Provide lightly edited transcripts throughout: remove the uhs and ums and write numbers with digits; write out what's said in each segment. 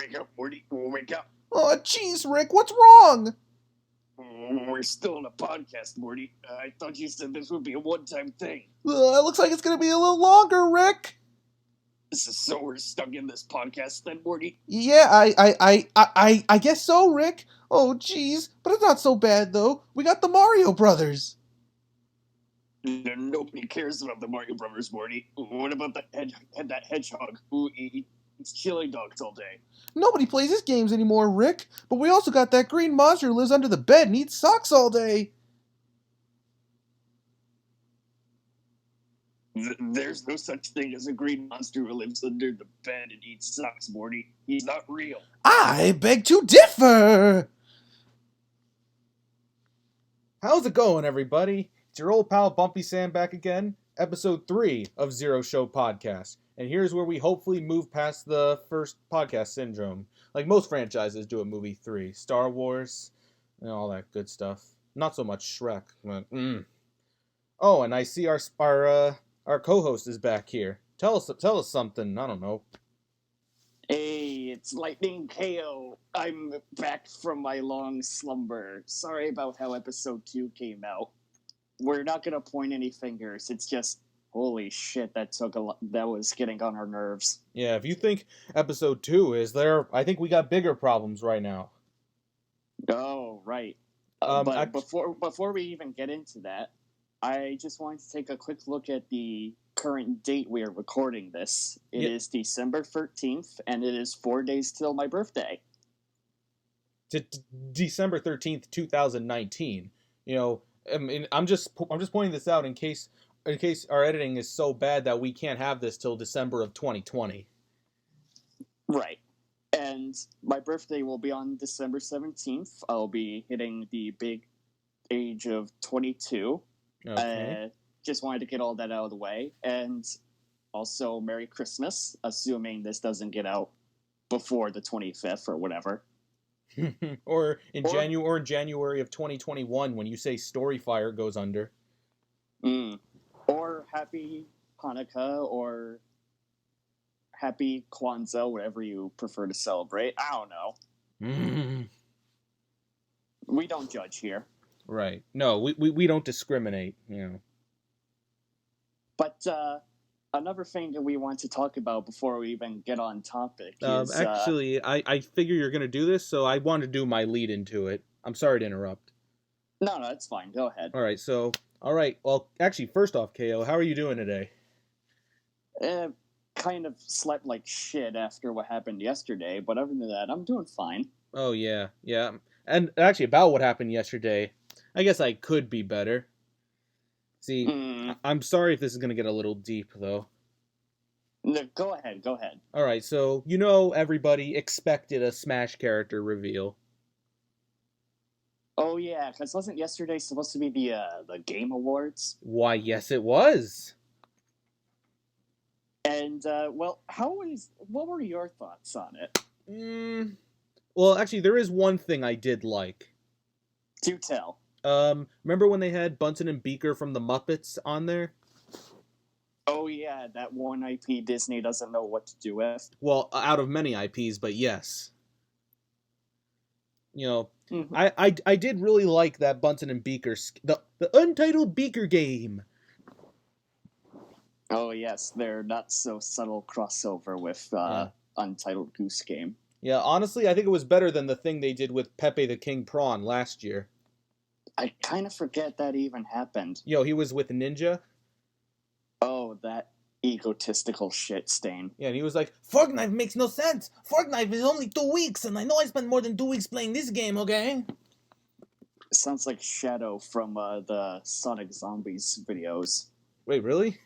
Wake up, Morty. Wake up. Oh, jeez, Rick, what's wrong? We're still on a podcast, Morty. I thought you said this would be a one-time thing. It looks like it's going to be a little longer, Rick. So we're stuck in this podcast then, Morty? Yeah, I guess so, Rick. Oh, jeez, but it's not so bad, though. We got the Mario Brothers. Nobody cares about the Mario Brothers, Morty. What about that hedgehog who eats chili dogs all day? Nobody plays his games anymore, Rick. But we also got that green monster who lives under the bed and eats socks all day. There's no such thing as a green monster who lives under the bed and eats socks, Morty. He's not real. I beg to differ. How's it going, everybody? It's your old pal Bumpy-san back again. Episode 3 of Zero Show Podcast. And here's where we hopefully move past the first podcast syndrome. Like most franchises do at movie 3. Star Wars, and all that good stuff. Not so much Shrek. But, Oh, and I see our co-host is back here. Tell us something. I don't know. Hey, it's Lightning Cayo. I'm back from my long slumber. Sorry about how episode 2 came out. We're not gonna point any fingers. It's just, holy shit, that was getting on our nerves. Yeah, if you think episode 2 is there, I think we got bigger problems right now. Oh, right. But before we even get into that, I just wanted to take a quick look at the current date we are recording this. It is December 13th, and it is 4 days till my birthday. December 13th, 2019. You know, I mean, I'm just pointing this out in case our editing is so bad that we can't have this till December of 2020. Right. And my birthday will be on December 17th. I'll be hitting the big age of 22. Okay. Just wanted to get all that out of the way. And also, Merry Christmas, assuming this doesn't get out before the 25th or whatever. or in January of 2021 when you say Storyfire goes under. Or Happy Hanukkah or Happy Kwanzaa, whatever you prefer to celebrate. I don't know. We don't judge here. Right. No, we don't discriminate, you know. But another thing that we want to talk about before we even get on topic is... Actually, I figure you're going to do this, so I want to do my lead into it. I'm sorry to interrupt. No, it's fine. Go ahead. All right. Well, actually, first off, Cayo, how are you doing today? Kind of slept like shit after what happened yesterday, but other than that, I'm doing fine. Oh, yeah. And actually, about what happened yesterday, I guess I could be better. See, I'm sorry if this is going to get a little deep, though. No, go ahead. All right, so, everybody expected a Smash character reveal. Oh, yeah, because wasn't yesterday supposed to be the Game Awards? Why, yes, it was. And, well, what were your thoughts on it? Well, actually, there is one thing I did like. Do tell. Remember when they had Bunsen and Beaker from the Muppets on there? Oh, yeah, that one IP Disney doesn't know what to do with. Well, out of many IPs, but yes. I did really like that Bunsen and Beaker, the Untitled Beaker game. Oh, yes, their not so subtle crossover with Untitled Goose Game. Yeah, honestly, I think it was better than the thing they did with Pepe the King Prawn last year. I kind of forget that even happened. He was with Ninja. Oh, that egotistical shit stain. Yeah, and he was like, Fortnite makes no sense. Fortnite is only 2 weeks, and I know I spent more than 2 weeks playing this game, okay? Sounds like Shadow from the Sonic Zombies videos. Wait, really?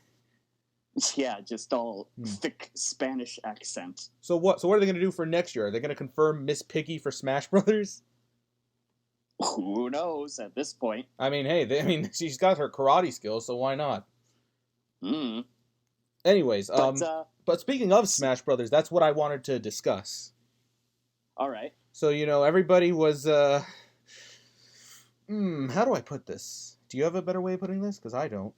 Yeah, just all thick Spanish accent. So what are they going to do for next year? Are they going to confirm Miss Piggy for Smash Brothers? Who knows at this point? I mean, hey, she's got her karate skills, so why not? Anyways, but speaking of Smash Brothers, that's what I wanted to discuss. All right. So, everybody was, how do I put this? Do you have a better way of putting this? Because I don't.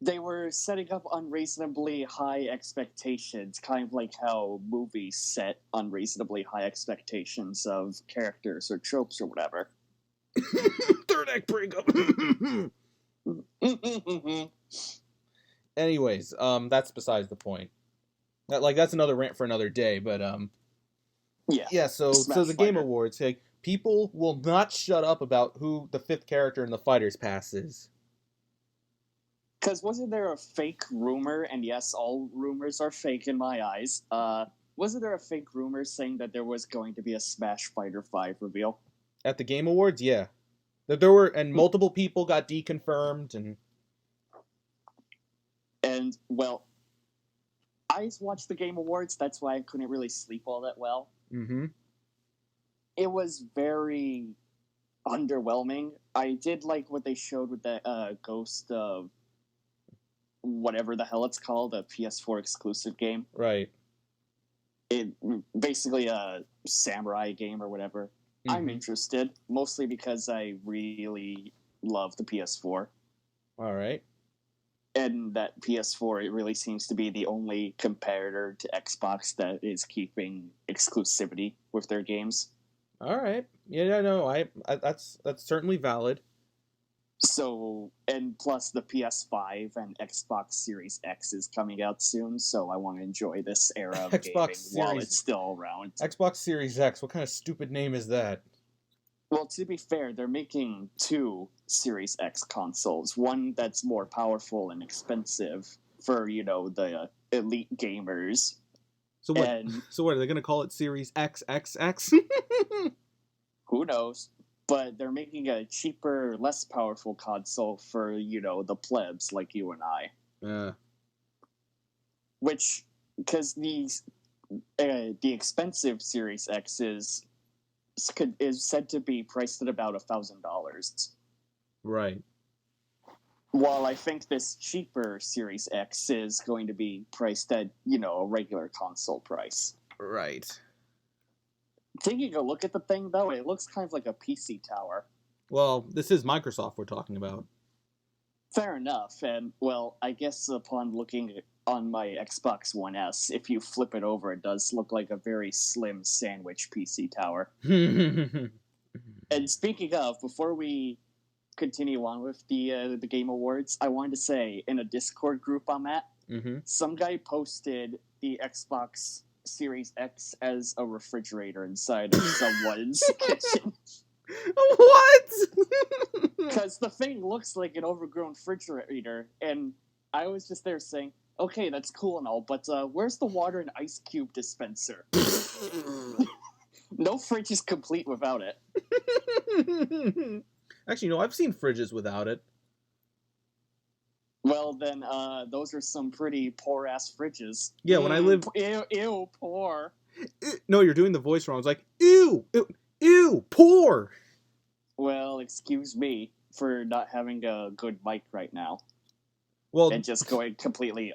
they were setting up unreasonably high expectations, kind of like how movies set unreasonably high expectations of characters or tropes or whatever. Third act breakup. Anyways, that's besides the point. That's another rant for another day. But yeah. So Smash the Game Fighter. Awards, like, people will not shut up about who the fifth character in the Fighters Pass is. Because wasn't there a fake rumor, and yes, all rumors are fake in my eyes, wasn't there a fake rumor saying that there was going to be a Smash Fighter 5 reveal? At the Game Awards, yeah. That there were, and multiple people got deconfirmed, and, well, I watched the Game Awards, that's why I couldn't really sleep all that well. Mm-hmm. It was very underwhelming. I did like what they showed with the Ghost of whatever the hell it's called, a PS4 exclusive game. Right. It basically a samurai game or whatever. Mm-hmm. I'm interested, mostly because I really love the PS4. All right. And that PS4, it really seems to be the only competitor to Xbox that is keeping exclusivity with their games. All right. Yeah, no, I that's certainly valid. So, and plus the PS5 and Xbox Series X is coming out soon, so I want to enjoy this era of gaming while it's still around. Xbox Series X, what kind of stupid name is that? Well, to be fair, they're making 2 Series X consoles. One that's more powerful and expensive for, the elite gamers. So what? Are they going to call it Series XXX? Who knows? But they're making a cheaper, less powerful console for, the plebs like you and I. Which, because the expensive Series X is said to be priced at about $1,000. Right. While I think this cheaper Series X is going to be priced at, a regular console price. Right. Taking a look at the thing, though, it looks kind of like a PC tower. Well, this is Microsoft we're talking about. Fair enough, and, well, I guess upon looking on my Xbox One S, if you flip it over, it does look like a very slim sandwich PC tower. And speaking of, before we continue on with the Game Awards, I wanted to say, in a Discord group I'm at, some guy posted the Xbox Series X as a refrigerator inside of someone's kitchen. What? Because the thing looks like an overgrown refrigerator, and I was just there saying, okay, that's cool and all, but where's the water and ice cube dispenser? No fridge is complete without it. Actually, no, I've seen fridges without it. Well, then, those are some pretty poor-ass fridges. Yeah, when I lived... Ew, poor. No, you're doing the voice wrong. I was like, ew, poor. Well, excuse me for not having a good mic right now. Well, and just going completely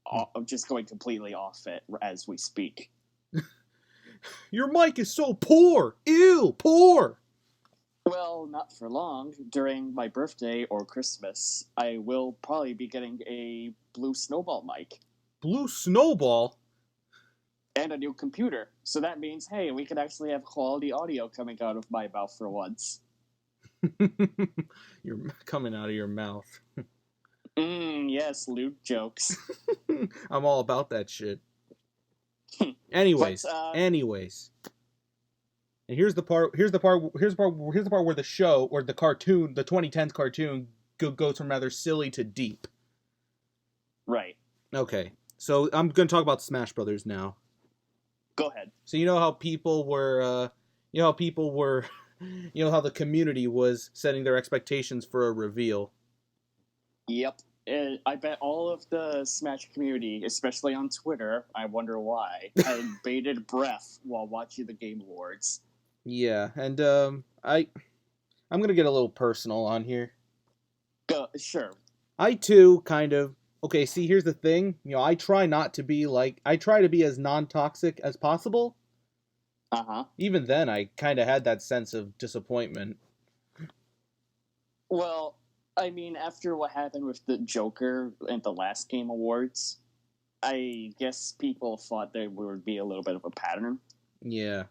off it as we speak. Your mic is so poor. Ew, poor. Well, not for long. During my birthday or Christmas, I will probably be getting a blue snowball mic. Blue snowball? And a new computer. So that means, hey, we could actually have quality audio coming out of my mouth for once. You're coming out of your mouth. Yes, lewd jokes. I'm all about that shit. Anyways. And here's the part where the show, or the cartoon, the 2010s cartoon, goes from rather silly to deep. Right. Okay. So I'm going to talk about Smash Brothers now. Go ahead. So you know how people were, how the community was setting their expectations for a reveal. Yep. I bet all of the Smash community, especially on Twitter, I wonder why, had bated breath while watching the Game Awards. Yeah, and I'm gonna get a little personal on here. Sure. I too kind of... Okay, see, here's the thing. I try to be as non-toxic as possible. Even then, I kind of had that sense of disappointment. Well, I mean, after what happened with the Joker at the last Game Awards, I guess people thought there would be a little bit of a pattern. Yeah.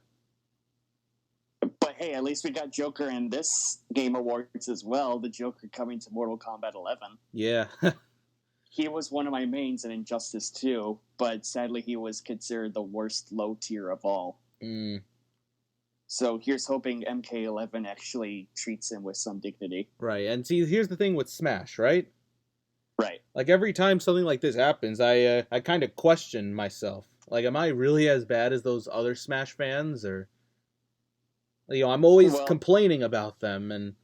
But hey, at least we got Joker in this Game Awards as well. The Joker coming to Mortal Kombat 11. Yeah. He was one of my mains in Injustice 2, but sadly he was considered the worst low tier of all. Mm. So here's hoping MK11 actually treats him with some dignity. Right. And see, here's the thing with Smash, right? Right. Like, every time something like this happens, I kind of question myself. Like, am I really as bad as those other Smash fans? Or, you know, I'm always complaining about them, and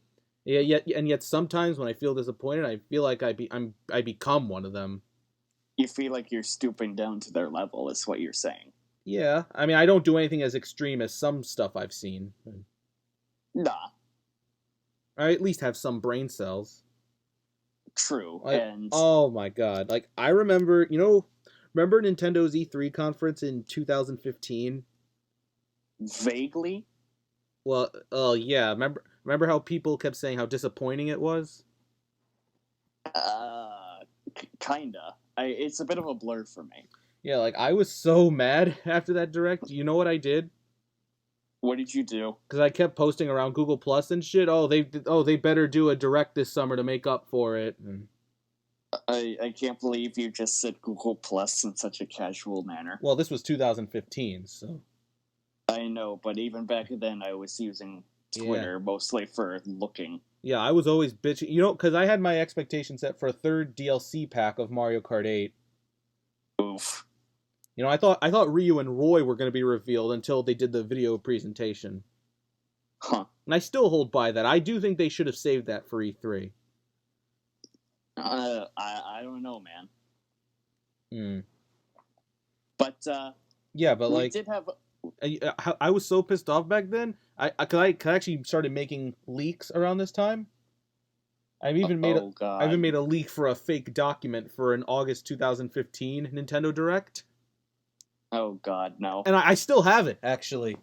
yet sometimes when I feel disappointed, I feel like I become one of them. You feel like you're stooping down to their level, is what you're saying. Yeah, I mean, I don't do anything as extreme as some stuff I've seen. Nah. I at least have some brain cells. True. Like, and oh my god. Like, I remember, remember Nintendo's E3 conference in 2015? Vaguely? Well, yeah. Remember how people kept saying how disappointing it was? Kinda. It's a bit of a blur for me. Yeah, like, I was so mad after that direct. You know what I did? What did you do? Because I kept posting around Google Plus and shit. They better do a direct this summer to make up for it. And I can't believe you just said Google Plus in such a casual manner. Well, this was 2015, so. I know, but even back then I was using Twitter mostly for looking. Yeah, I was always bitching. Because I had my expectations set for a third DLC pack of Mario Kart 8. Oof. I thought Ryu and Roy were going to be revealed until they did the video presentation. Huh. And I still hold by that. I do think they should have saved that for E3. I don't know, man. Hmm. But, yeah, but we did have... I was so pissed off back then. I actually started making leaks around this time. I've even made a leak for a fake document for an August 2015 Nintendo Direct. Oh god, no. And I still have it, actually.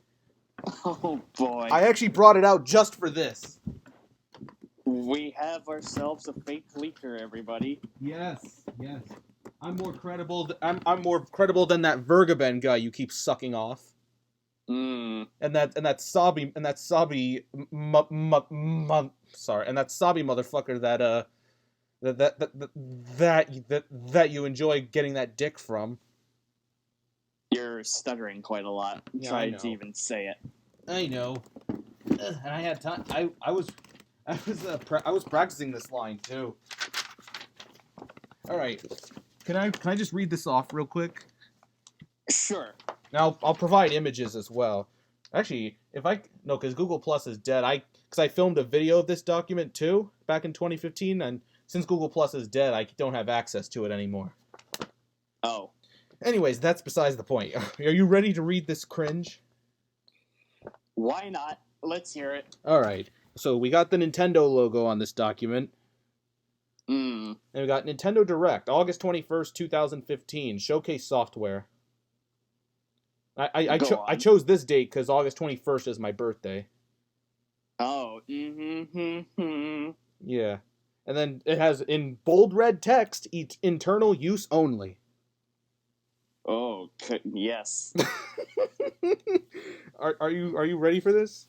Oh boy. I actually brought it out just for this. We have ourselves a fake leaker, everybody. Yes. I'm more credible than that Vergaben guy you keep sucking off. Mm. And that Sabi motherfucker that you enjoy getting that dick from. You're stuttering quite a lot. Trying to even say it. I know. And I had time. I was practicing this line too. All right. Can I just read this off real quick? Sure. Now I'll provide images as well. Actually, because Google Plus is dead. Because I filmed a video of this document too back in 2015, and since Google Plus is dead, I don't have access to it anymore. Oh. Anyways, that's besides the point. Are you ready to read this cringe? Why not? Let's hear it. All right. So we got the Nintendo logo on this document. And we got Nintendo Direct, August 21st, 2015, Showcase Software. I chose this date because August 21st is my birthday. Oh. Yeah. And then it has in bold red text, internal use only. Oh, yes. Are you ready for this?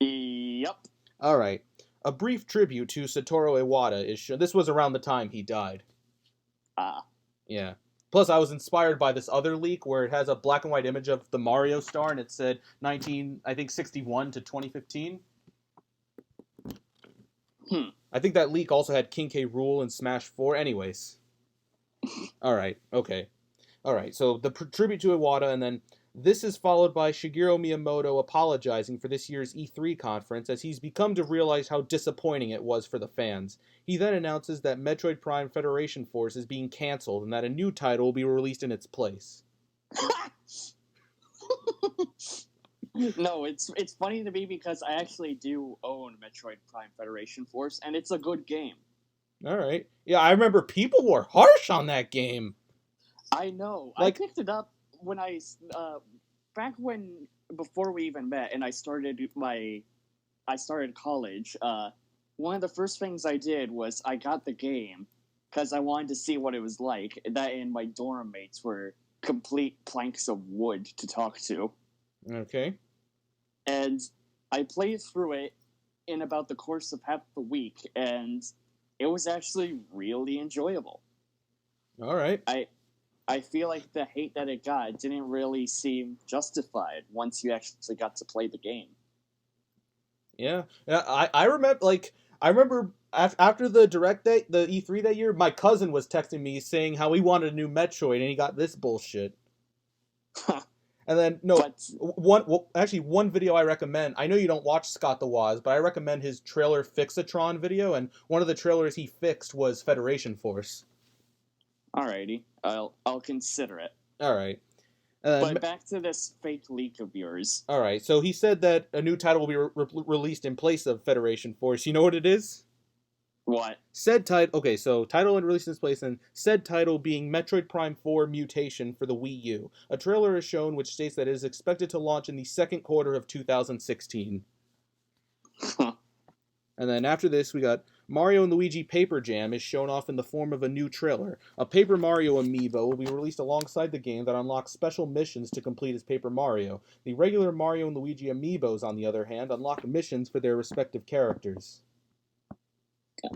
Yep. All right. A brief tribute to Satoru Iwata is shown. This was around the time he died. Yeah. Plus, I was inspired by this other leak where it has a black and white image of the Mario star, and it said 61 to 2015. I think that leak also had King K. Rool and Smash 4. Anyways. All right. Okay. All right. So the tribute to Iwata, and then this is followed by Shigeru Miyamoto apologizing for this year's E3 conference as he's become to realize how disappointing it was for the fans. He then announces that Metroid Prime Federation Force is being cancelled and that a new title will be released in its place. No, it's funny to me because I actually do own Metroid Prime Federation Force, and it's a good game. All right. Yeah, I remember people were harsh on that game. I know. I picked it up when before we even met, and I started college. one of the first things I did was I got the game because I wanted to see what it was like. That and my dorm mates were complete planks of wood to talk to. Okay. And I played through it in about the course of half the week, and it was actually really enjoyable. All right. I feel like the hate that it got didn't really seem justified once you actually got to play the game. Yeah. I remember after the direct day, the E3 that year, my cousin was texting me saying how he wanted a new Metroid and he got this bullshit. And then one video I recommend. I know you don't watch Scott the Woz, but I recommend his trailer Fixatron video, and one of the trailers he fixed was Federation Force. Alrighty, I'll consider it. All right. But back to this fake leak of yours. All right. So he said that a new title will be released in place of Federation Force. You know what it is? What? Said title. Okay, so title and release in its place, and said title being Metroid Prime 4 Mutation for the Wii U. A trailer is shown which states that it is expected to launch in the second quarter of 2016. And then after this, we got Mario and Luigi Paper Jam is shown off in the form of a new trailer. A Paper Mario amiibo will be released alongside the game that unlocks special missions to complete as Paper Mario. The regular Mario and Luigi amiibos, on the other hand, unlock missions for their respective characters.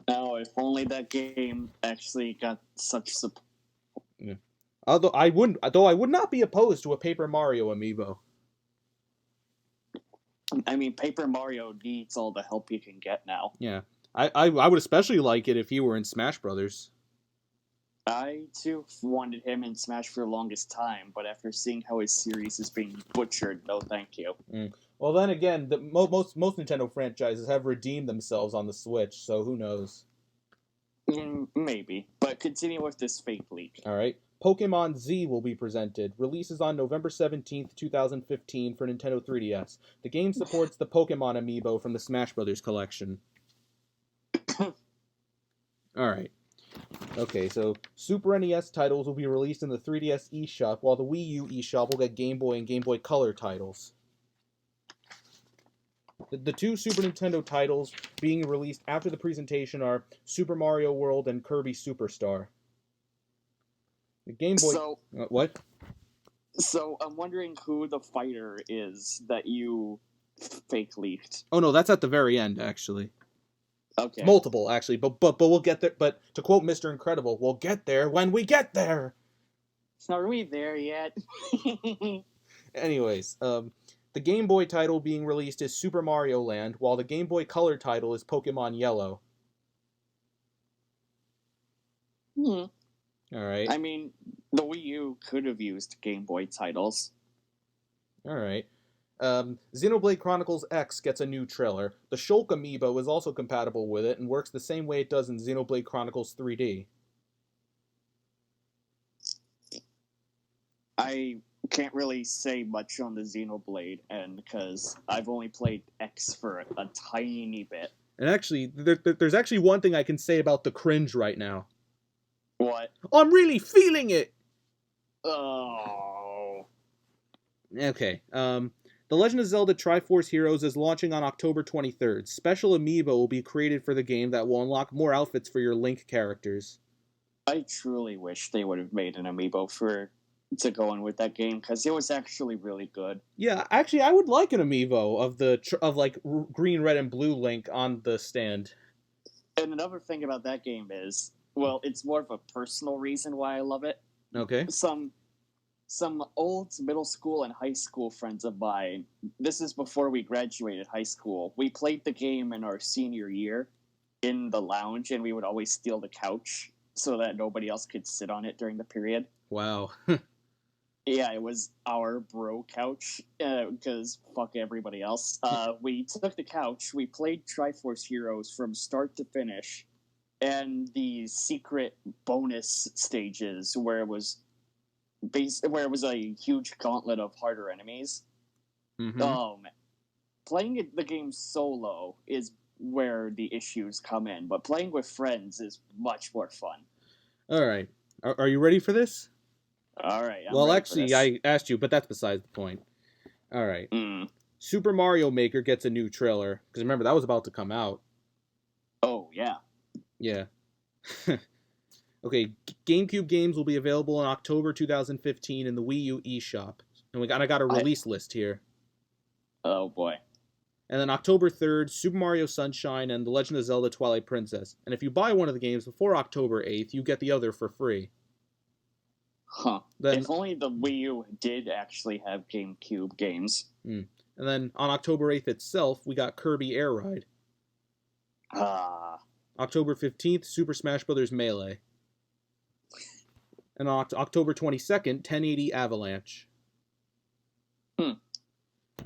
Oh, if only that game actually got such support. Yeah. Though I would not be opposed to a Paper Mario amiibo. I mean, Paper Mario needs all the help he can get now. Yeah. I would especially like it if he were in Smash Brothers. I, too, wanted him in Smash for the longest time, but after seeing how his series is being butchered, no thank you. Well, then again, most Nintendo franchises have redeemed themselves on the Switch, so who knows? Maybe, but continue with this fake leak. All right. Pokemon Z will be presented. Releases on November 17th, 2015 for Nintendo 3DS. The game supports the Pokemon amiibo from the Smash Brothers collection. All right. Okay, so Super NES titles will be released in the 3DS eShop, while the Wii U eShop will get Game Boy and Game Boy Color titles. The two Super Nintendo titles being released after the presentation are Super Mario World and Kirby Superstar. The Game Boy... So, what? So, I'm wondering who the fighter is that you fake leaked. Oh, no, that's at the very end, actually. Okay. Multiple, actually, but we'll get there. But to quote Mr. Incredible, we'll get there when we get there. Are we there yet? Anyways, the Game Boy title being released is Super Mario Land, while the Game Boy Color title is Pokemon Yellow. All right. I mean, the Wii U could have used Game Boy titles. All right. Xenoblade Chronicles X gets a new trailer. The Shulk amiibo is also compatible with it and works the same way it does in Xenoblade Chronicles 3D. I can't really say much on the Xenoblade end because I've only played X for a tiny bit. And actually, there's actually one thing I can say about the cringe right now. What? I'm really feeling it! Oh. Okay, The Legend of Zelda Triforce Heroes is launching on October 23rd. Special amiibo will be created for the game that will unlock more outfits for your Link characters. I truly wish they would have made an amiibo to go in with that game because it was actually really good. Yeah, actually, I would like an amiibo of like green, red, and blue Link on the stand. And another thing about that game is, well, it's more of a personal reason why I love it. Okay. Some old middle school and high school friends of mine, this is before we graduated high school, we played the game in our senior year in the lounge, and we would always steal the couch so that nobody else could sit on it during the period. Wow. Yeah, it was our bro couch, because fuck everybody else. We took the couch, we played Triforce Heroes from start to finish, and the secret bonus stages where it was a huge gauntlet of harder enemies. Mm-hmm. Man. Playing the game solo is where the issues come in, but playing with friends is much more fun. All right. Are you ready for this? All right. Well, actually, I asked you, but that's besides the point. All right. Super Mario Maker gets a new trailer, because remember, that was about to come out. Oh, yeah. Yeah. Okay, GameCube games will be available in October 2015 in the Wii U eShop. And I got a release list here. Oh, boy. And then October 3rd, Super Mario Sunshine and The Legend of Zelda Twilight Princess. And if you buy one of the games before October 8th, you get the other for free. Huh. Then, if only the Wii U did actually have GameCube games. And then on October 8th itself, we got Kirby Air Ride. October 15th, Super Smash Bros. Melee. And on October 22nd, 1080 Avalanche.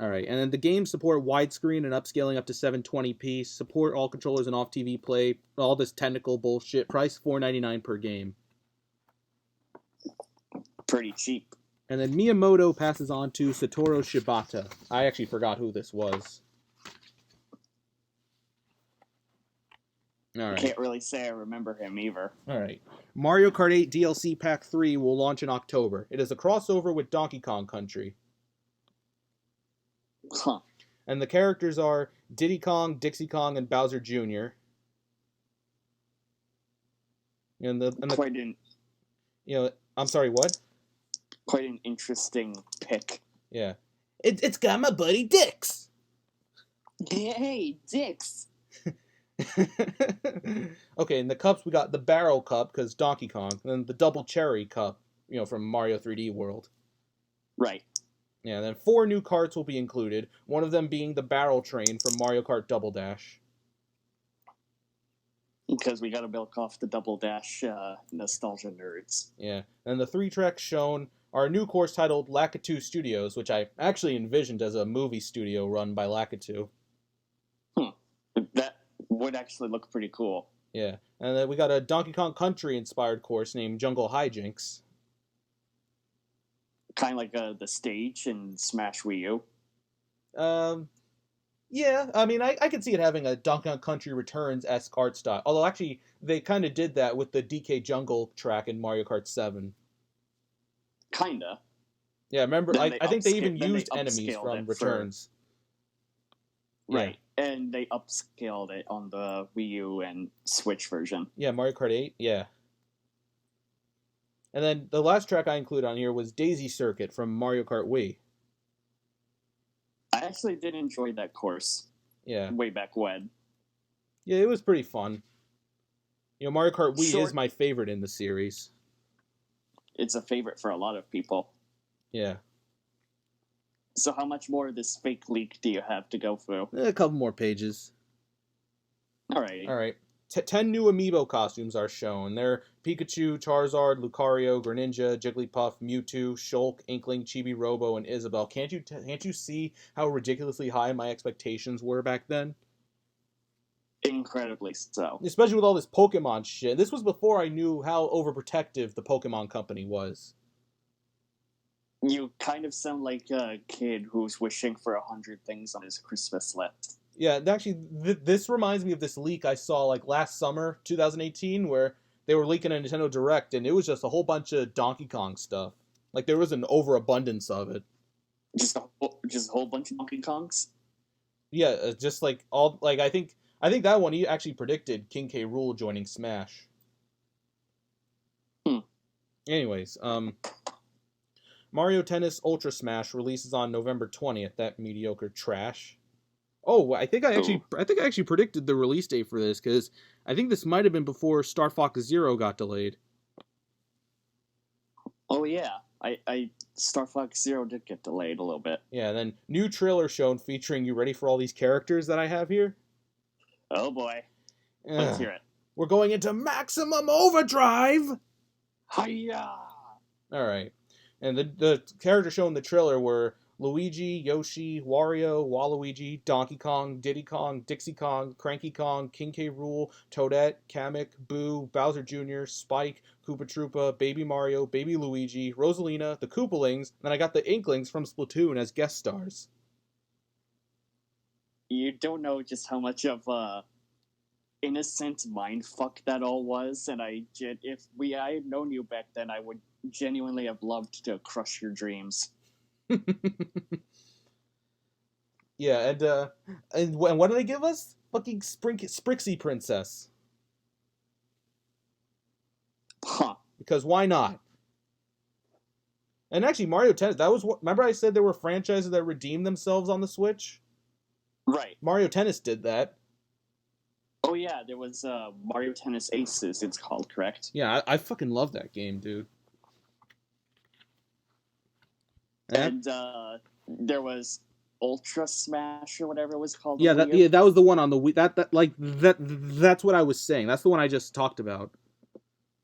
Alright, and then the games support widescreen and upscaling up to 720p, support all controllers and off-TV play, all this technical bullshit, price $4.99 per game. Pretty cheap. And then Miyamoto passes on to Satoru Shibata. I actually forgot who this was. Alright. Can't really say I remember him either. Alright. Mario Kart 8 DLC Pack 3 will launch in October. It is a crossover with Donkey Kong Country. Huh. And the characters are Diddy Kong, Dixie Kong, and Bowser Jr. I'm sorry, what? Quite an interesting pick. Yeah. It's got my buddy Dix! Hey, Dix! Okay, in the cups we got the Barrel Cup, because Donkey Kong, and then the Double Cherry Cup, from Mario 3D World. Right. Yeah, and then 4 new carts will be included, one of them being the Barrel Train from Mario Kart Double Dash. Because we gotta milk off the Double Dash nostalgia nerds. Yeah, and the 3 tracks shown are a new course titled Lakitu Studios, which I actually envisioned as a movie studio run by Lakitu. That would actually look pretty cool. Yeah, and then we got a Donkey Kong Country-inspired course named Jungle Hijinks. Kind of like the stage in Smash Wii U. Yeah, I mean, I could see it having a Donkey Kong Country Returns-esque art style. Although, actually, they kind of did that with the DK Jungle track in Mario Kart 7. Kinda. Yeah, remember, I think they even used enemies from Returns. Right, yeah. And they upscaled it on the Wii U and Switch version. Yeah, Mario Kart 8, yeah. And then the last track I include on here was Daisy Circuit from Mario Kart Wii. I actually did enjoy that course. Yeah. Way back when. Yeah, it was pretty fun. Mario Kart Wii is my favorite in the series. It's a favorite for a lot of people. Yeah. So how much more of this fake leak do you have to go through? A couple more pages. Alright. 10 new amiibo costumes are shown. They're Pikachu, Charizard, Lucario, Greninja, Jigglypuff, Mewtwo, Shulk, Inkling, Chibi Robo, and Isabelle. Can't you see how ridiculously high my expectations were back then? Incredibly so. Especially with all this Pokemon shit. This was before I knew how overprotective the Pokemon Company was. You kind of sound like a kid who's wishing for 100 things on his Christmas list. Yeah, actually, this reminds me of this leak I saw last summer, 2018, where they were leaking a Nintendo Direct, and it was just a whole bunch of Donkey Kong stuff. There was an overabundance of it. Just a whole bunch of Donkey Kongs? Yeah, just all I think that one he actually predicted King K. Rool joining Smash. Anyways, Mario Tennis Ultra Smash releases on November 20th. That mediocre trash. Oh, I think I actually predicted the release date for this, because I think this might have been before Star Fox Zero got delayed. Oh yeah, Star Fox Zero did get delayed a little bit. Yeah, and then new trailer shown featuring, you ready for all these characters that I have here? Oh boy, let's hear it. We're going into maximum overdrive. Hiya! All right, and the characters shown in the trailer were Luigi, Yoshi, Wario, Waluigi, Donkey Kong, Diddy Kong, Dixie Kong, Cranky Kong, King K. Rool, Toadette, Kamek, Boo, Bowser Jr., Spike, Koopa Troopa, Baby Mario, Baby Luigi, Rosalina, the Koopalings, and then I got the Inklings from Splatoon as guest stars. You don't know just how much of a innocent mindfuck that all was, and if I had known you back then, I would genuinely have loved to crush your dreams. Yeah, and what do they give us? Fucking Sprixie Princess. Huh. Because why not? And actually, Mario Tennis, that was what... Remember I said there were franchises that redeemed themselves on the Switch? Right. Mario Tennis did that. Oh yeah, there was Mario Tennis Aces, it's called, correct? Yeah, I fucking love that game, dude. And there was Ultra Smash or whatever it was called. Yeah, that was the one on the Wii. That's what I was saying. That's the one I just talked about.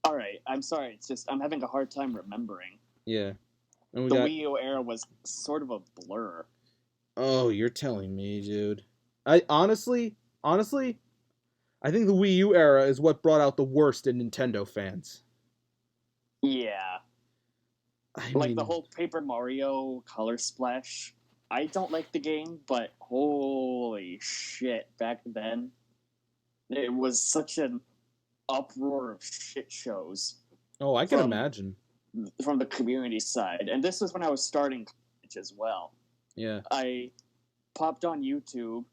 All right, I'm sorry. It's just I'm having a hard time remembering. Yeah. And The Wii U era was sort of a blur. Oh, you're telling me, dude. I honestly, I think the Wii U era is what brought out the worst in Nintendo fans. Yeah. I like mean, the whole Paper Mario Color Splash. I don't like the game, but holy shit, back then it was such an uproar of shit shows. Oh, I can imagine. From the community side. And this was when I was starting college as well. Yeah. I popped on YouTube.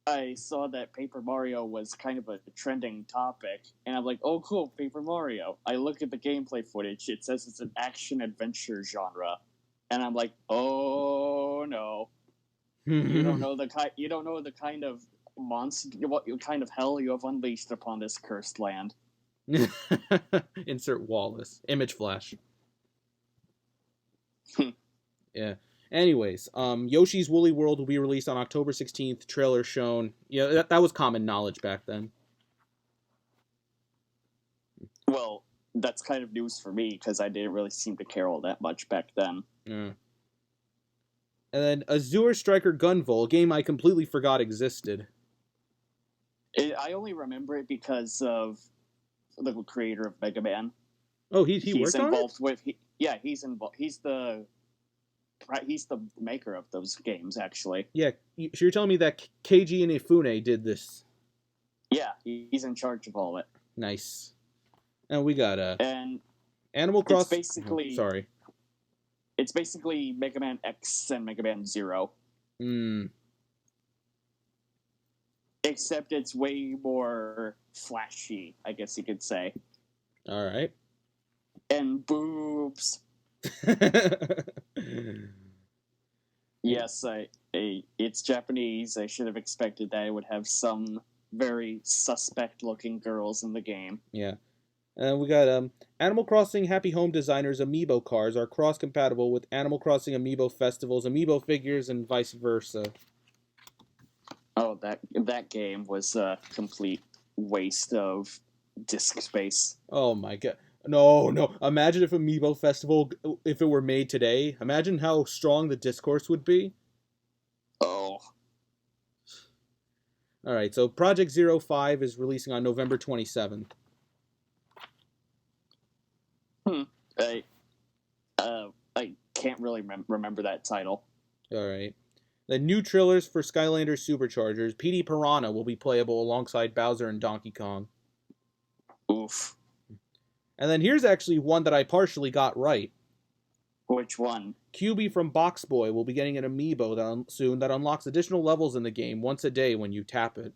I saw that Paper Mario was kind of a trending topic, and I'm like, oh cool, Paper Mario. I look at the gameplay footage, it says it's an action-adventure genre. And I'm like, oh no. You don't know the kind of monster, what kind of hell you have unleashed upon this cursed land. Insert Wallace. Image flash. Yeah. Anyways, Yoshi's Woolly World will be released on October 16th. Trailer shown. Yeah, that was common knowledge back then. Well, that's kind of news for me because I didn't really seem to care all that much back then. Yeah. And then Azure Striker Gunvolt, a game I completely forgot existed. I only remember it because of the creator of Mega Man. Oh, he worked on it? He's involved. He's the maker of those games, actually. Yeah, so you're telling me that Keiji Inafune did this? Yeah, he's in charge of all of it. Nice. And we got and Animal Crossing. Basically, sorry. It's basically Mega Man X and Mega Man Zero. Except it's way more flashy, I guess you could say. All right. And boobs. Yes, it's Japanese. I should have expected that it would have some very suspect-looking girls in the game. Yeah. And we got Animal Crossing Happy Home Designers Amiibo cars are cross-compatible with Animal Crossing Amiibo Festivals Amiibo figures and vice versa. Oh, that game was a complete waste of disk space. Oh my god. No. Imagine if Amiibo Festival, if it were made today. Imagine how strong the discourse would be. Oh. Alright, so Project 05 is releasing on November 27th. I can't really remember that title. Alright. The new trailers for Skylanders Superchargers, PD Piranha will be playable alongside Bowser and Donkey Kong. Oof. And then here's actually one that I partially got right. Which one? QB from Box Boy will be getting an amiibo soon that unlocks additional levels in the game once a day when you tap it.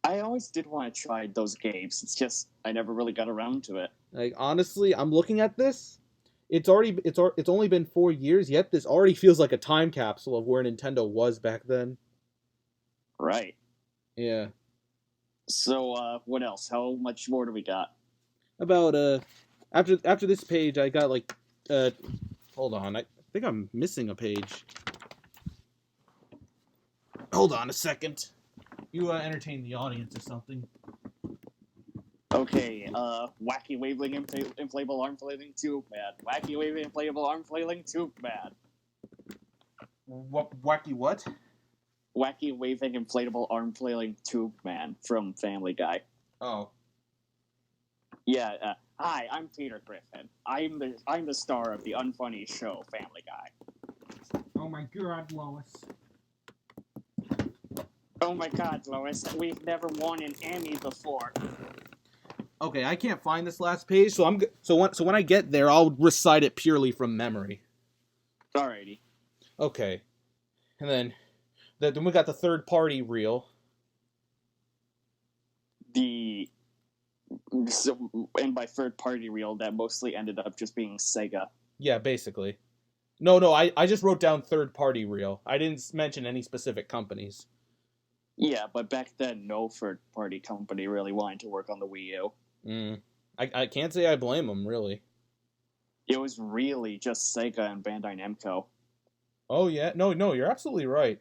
I always did want to try those games. It's just I never really got around to it. Like honestly, I'm looking at this. It's only been 4 years, yet this already feels like a time capsule of where Nintendo was back then. Right. Yeah. So what else? How much more do we got? About after this page I got like hold on, I think I'm missing a page. Hold on a second. You entertain the audience or something. Okay, wacky waving inflatable arm flailing tube man. Wacky waving inflatable arm flailing tube man. Wacky what? Wacky waving inflatable arm flailing tube man from Family Guy. Oh. Yeah, hi, I'm Peter Griffin. I'm the star of the unfunny show Family Guy. Oh my god, Lois. Oh my god, Lois, we've never won an Emmy before. Okay, I can't find this last page, so when I get there, I'll recite it purely from memory. Alrighty. Okay. And then we got the third-party reel. And by third-party reel, that mostly ended up just being Sega. Yeah, basically. No, I just wrote down third-party reel. I didn't mention any specific companies. Yeah, but back then, no third-party company really wanted to work on the Wii U. I can't say I blame them, really. It was really just Sega and Bandai Namco. Oh, yeah? No, you're absolutely right.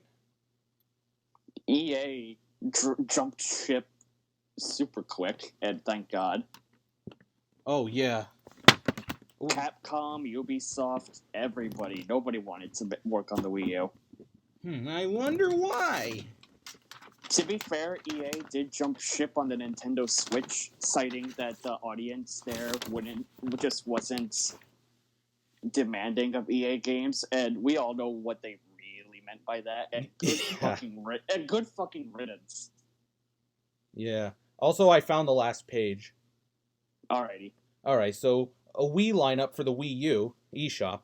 EA jumped ship super quick, and thank God. Oh, yeah. Ooh. Capcom, Ubisoft, everybody. Nobody wanted to work on the Wii U. I wonder why. To be fair, EA did jump ship on the Nintendo Switch, citing that the audience there wasn't demanding of EA games, and we all know what they really meant by that. And good fucking riddance. Yeah. Also, I found the last page. Alrighty. Alright, so a Wii lineup for the Wii U eShop.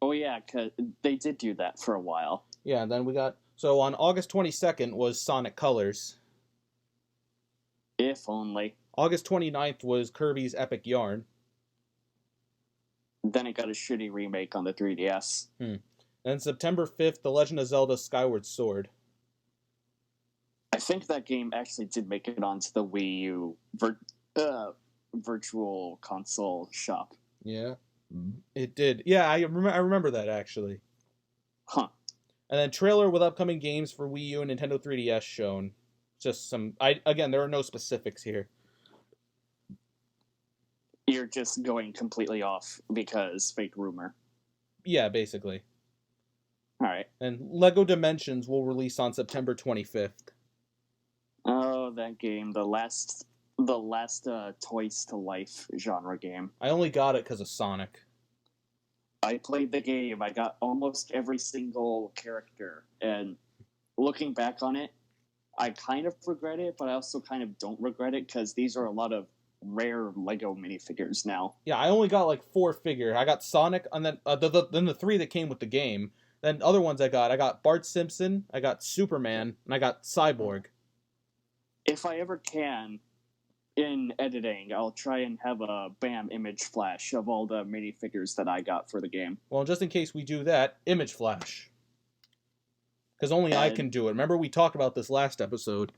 Oh yeah, cause they did do that for a while. Yeah, and then we got... So on August 22nd was Sonic Colors. If only. August 29th was Kirby's Epic Yarn. Then it got a shitty remake on the 3DS. And September 5th, The Legend of Zelda Skyward Sword. I think that game actually did make it onto the Wii U virtual console shop. Yeah, it did. Yeah, I remember that, actually. Huh. And then trailer with upcoming games for Wii U and Nintendo 3DS shown. Just some... Again, there are no specifics here. You're just going completely off because fake rumor. Yeah, basically. Alright. And LEGO Dimensions will release on September 25th. Oh, that game. The last Toys to Life genre game. I only got it because of Sonic. I played the game. I got almost every single character. And looking back on it, I kind of regret it, but I also kind of don't regret it because these are a lot of rare Lego minifigures now. Yeah, I only got like 4 figures. I got Sonic, and then the 3 that came with the game. Then other ones I got Bart Simpson, I got Superman, and I got Cyborg. If I ever can, in editing, I'll try and have a BAM image flash of all the minifigures that I got for the game. Well, just in case we do that, image flash. Because only I can do it. Remember we talked about this last episode.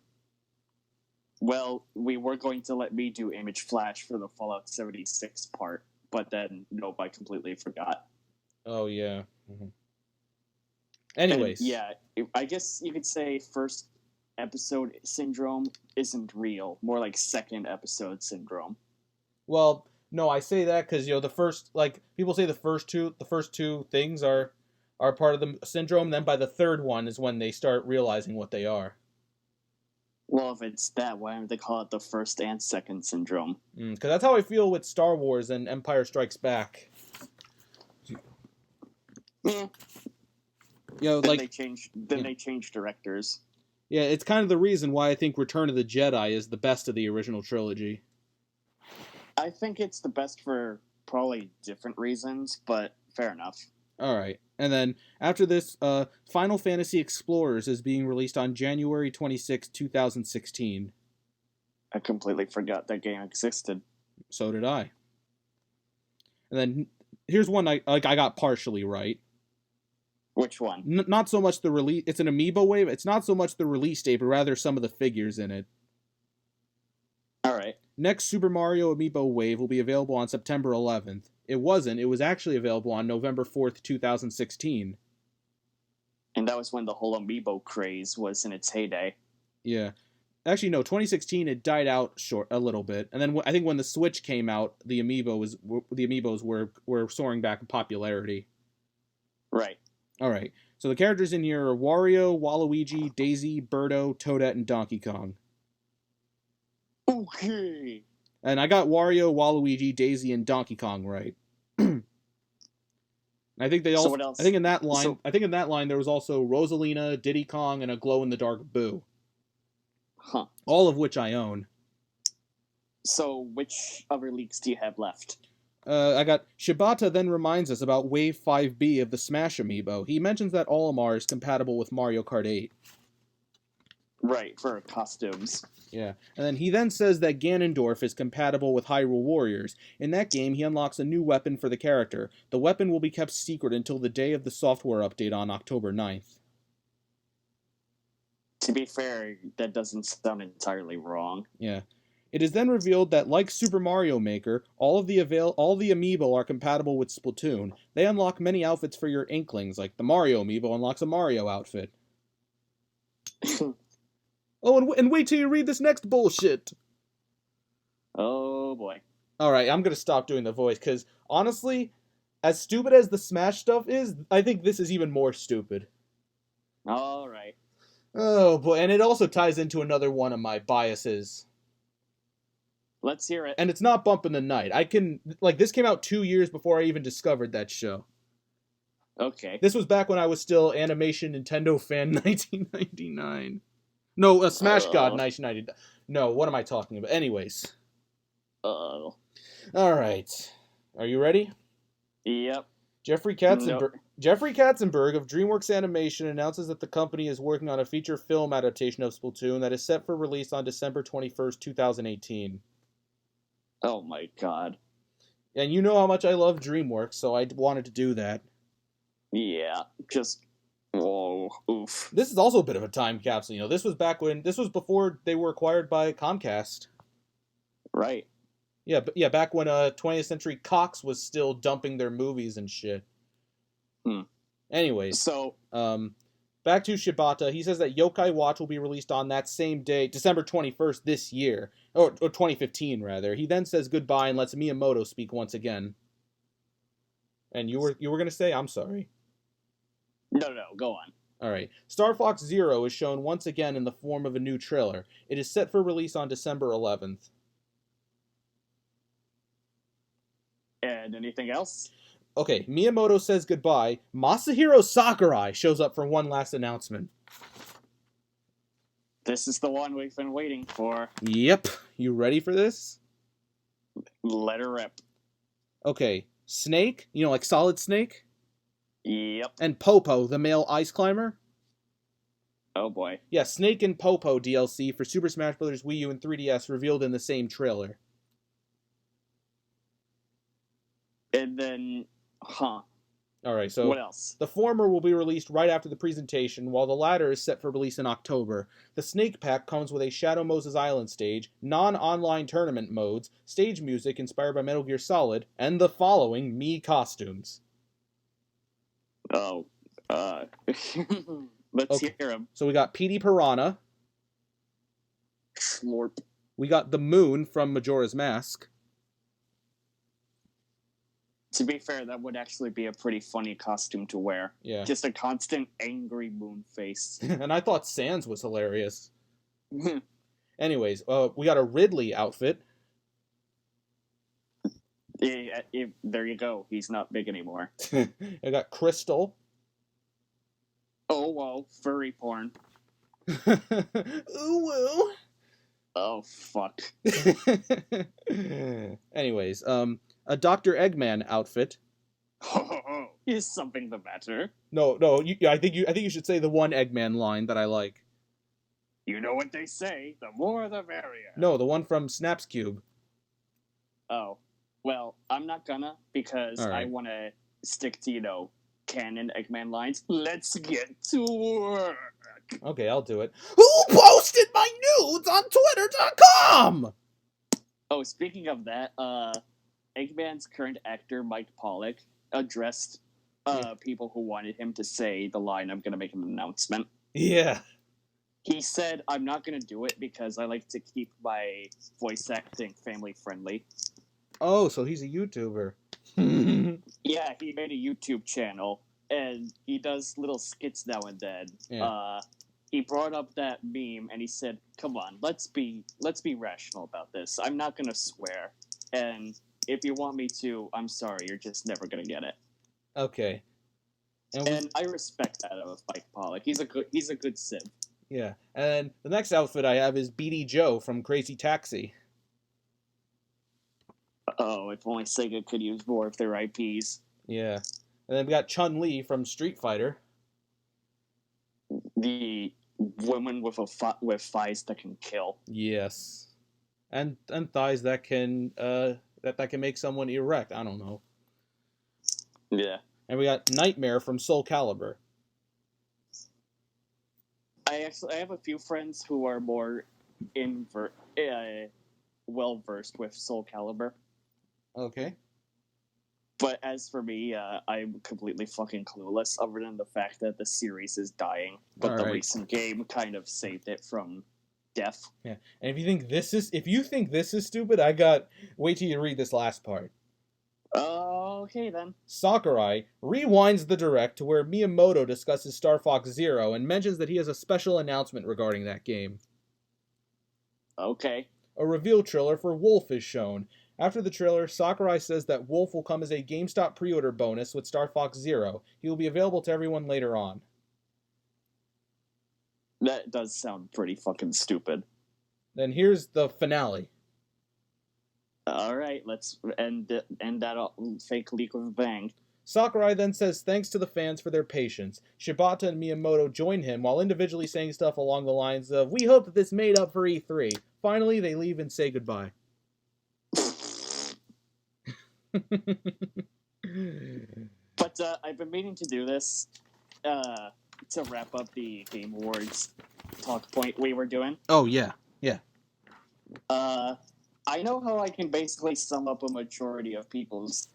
Well, we were going to let me do image flash for the Fallout 76 part, but then, nope, I completely forgot. Oh, yeah. Anyways. And, yeah, I guess you could say first episode syndrome isn't real. More like second episode syndrome. Well, no, I say that because, the first, people say the first two things are part of the syndrome, then by the third one is when they start realizing what they are. Well, if it's that, why don't they call it the first and second syndrome? Because that's how I feel with Star Wars and Empire Strikes Back. Yeah. They changed directors. Yeah, it's kind of the reason why I think Return of the Jedi is the best of the original trilogy. I think it's the best for probably different reasons, but fair enough. Alright, and then after this, Final Fantasy Explorers is being released on January 26, 2016. I completely forgot that game existed. So did I. And then, here's one I got partially right. Which one? Not so much the release... It's an amiibo wave. It's not so much the release date, but rather some of the figures in it. Alright. Next Super Mario Amiibo wave will be available on September 11th. It wasn't. It was actually available on November 4th, 2016. And that was when the whole Amiibo craze was in its heyday. Yeah. Actually, no, 2016, it died out a little bit. And then I think when the Switch came out, the Amiibos were soaring back in popularity. Right. Alright, so the characters in here are Wario, Waluigi, Daisy, Birdo, Toadette, and Donkey Kong. Okay. And I got Wario, Waluigi, Daisy, and Donkey Kong right. I think they also. So what else? I think in that line there was also Rosalina, Diddy Kong, and a glow-in-the-dark Boo. Huh. All of which I own. So which other leaks do you have left? I got Shibata then reminds us about Wave 5B of the Smash amiibo. He mentions that Olimar is compatible with Mario Kart 8. Right, for costumes. Yeah, and then he then says that Ganondorf is compatible with Hyrule Warriors. In that game, he unlocks a new weapon for the character. The weapon will be kept secret until the day of the software update on October 9th. To be fair, that doesn't sound entirely wrong. Yeah. It is then revealed that, like Super Mario Maker, all the amiibo are compatible with Splatoon. They unlock many outfits for your Inklings, like the Mario amiibo unlocks a Mario outfit. Oh, and wait till you read this next bullshit! Oh, boy. Alright, I'm gonna stop doing the voice, because, honestly, as stupid as the Smash stuff is, I think this is even more stupid. Alright. Oh, boy, and it also ties into another one of my biases. Let's hear it. And it's not Bump in the Night. This came out 2 years before I even discovered that show. Okay. This was back when I was still Animation Nintendo fan 1999. No, Smash God 1999. No, what am I talking about? Anyways. Oh. Alright. Are you ready? Yep. Jeffrey Katzenberg of DreamWorks Animation announces that the company is working on a feature film adaptation of Splatoon that is set for release on December 21st, 2018. Oh my god. And you know how much I love DreamWorks, so I wanted to do that. Yeah, just... Oh, oof. This is also a bit of a time capsule, you know. This was before they were acquired by Comcast. Right. Yeah, back when 20th Century Cox was still dumping their movies and shit. Anyways, so back to Shibata. He says that Yokai Watch will be released on that same day, December 21st this year, or 2015 rather. He then says goodbye and lets Miyamoto speak once again. And you were gonna say? I'm sorry. No, go on. Alright. Star Fox Zero is shown once again in the form of a new trailer. It is set for release on December 11th. And anything else? Okay, Miyamoto says goodbye. Masahiro Sakurai shows up for one last announcement. This is the one we've been waiting for. Yep. You ready for this? Let her rip. Okay, Snake, you know, like Solid Snake? Yep. And Popo, the male ice climber? Oh boy. Yeah, Snake and Popo DLC for Super Smash Bros. Wii U and 3DS revealed in the same trailer. And then, Alright, so what else? The former will be released right after the presentation, while the latter is set for release in October. The Snake Pack comes with a Shadow Moses Island stage, non-online tournament modes, stage music inspired by Metal Gear Solid, and the following Mii costumes. Oh, let's hear him. So we got Petey Piranha. Slorp. We got the Moon from Majora's Mask. To be fair, that would actually be a pretty funny costume to wear. Yeah. Just a constant angry moon face. And I thought Sans was hilarious. Anyways, we got a Ridley outfit. There you go. He's not big anymore. I got Crystal. Oh, well, furry porn. Ooh, woo. Oh, fuck. Anyways, a Dr. Eggman outfit. Is something the matter? No, I think you should say the one Eggman line that I like. You know what they say, the more the merrier. No, the one from Snaps Cube. Oh. Well, I'm not gonna, because right. I want to stick to, canon Eggman lines. Let's get to work. Okay, I'll do it. Who posted my nudes on Twitter.com? Oh, speaking of that, Eggman's current actor, Mike Pollock, addressed people who wanted him to say the line, I'm gonna make an announcement. Yeah. He said, I'm not gonna do it because I like to keep my voice acting family friendly. Oh, so he's a YouTuber. Yeah, he made a YouTube channel, and he does little skits now and then. Yeah. He brought up that meme, and he said, come on, let's be rational about this. I'm not gonna swear, and if you want me to, I'm sorry, you're just never gonna get it. Okay. And I respect that of Mike Pollock. He's a good sim. Yeah. And the next outfit I have is BD Joe from Crazy Taxi. Oh, if only Sega could use more of their IPs. Yeah. And then we got Chun-Li from Street Fighter. The woman with thighs that can kill. Yes. And thighs that can that can make someone erect. I don't know. Yeah. And we got Nightmare from Soul Calibur. I have a few friends who are more well versed with Soul Calibur. Okay. But as for me, I'm completely fucking clueless, other than the fact that the series is dying. But the recent game kind of saved it from death. Yeah. And if you think this is stupid, wait till you read this last part. Okay then. Sakurai rewinds the direct to where Miyamoto discusses Star Fox Zero and mentions that he has a special announcement regarding that game. Okay. A reveal trailer for Wolf is shown. After the trailer, Sakurai says that Wolf will come as a GameStop pre-order bonus with Star Fox Zero. He will be available to everyone later on. That does sound pretty fucking stupid. Then here's the finale. Alright, let's end that fake leak with a bang. Sakurai then says thanks to the fans for their patience. Shibata and Miyamoto join him while individually saying stuff along the lines of, "We hope that this made up for E3. Finally, they leave and say goodbye." But I've been meaning to do this to wrap up the Game Awards talk point we were doing. Oh, yeah. Yeah. I know how I can basically sum up a majority of people's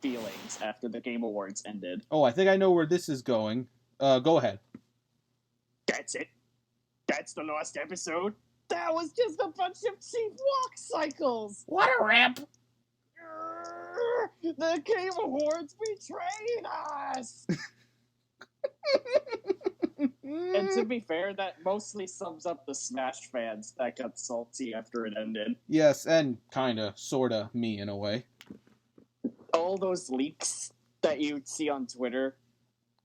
feelings after the Game Awards ended. Oh, I think I know where this is going. Go ahead. That's it. That's the last episode. That was just a bunch of cheap walk cycles. What a rip! The Game Awards betrayed us! And to be fair, that mostly sums up the Smash fans that got salty after it ended. Yes, and kinda, sorta, me in a way. All those leaks that you'd see on Twitter,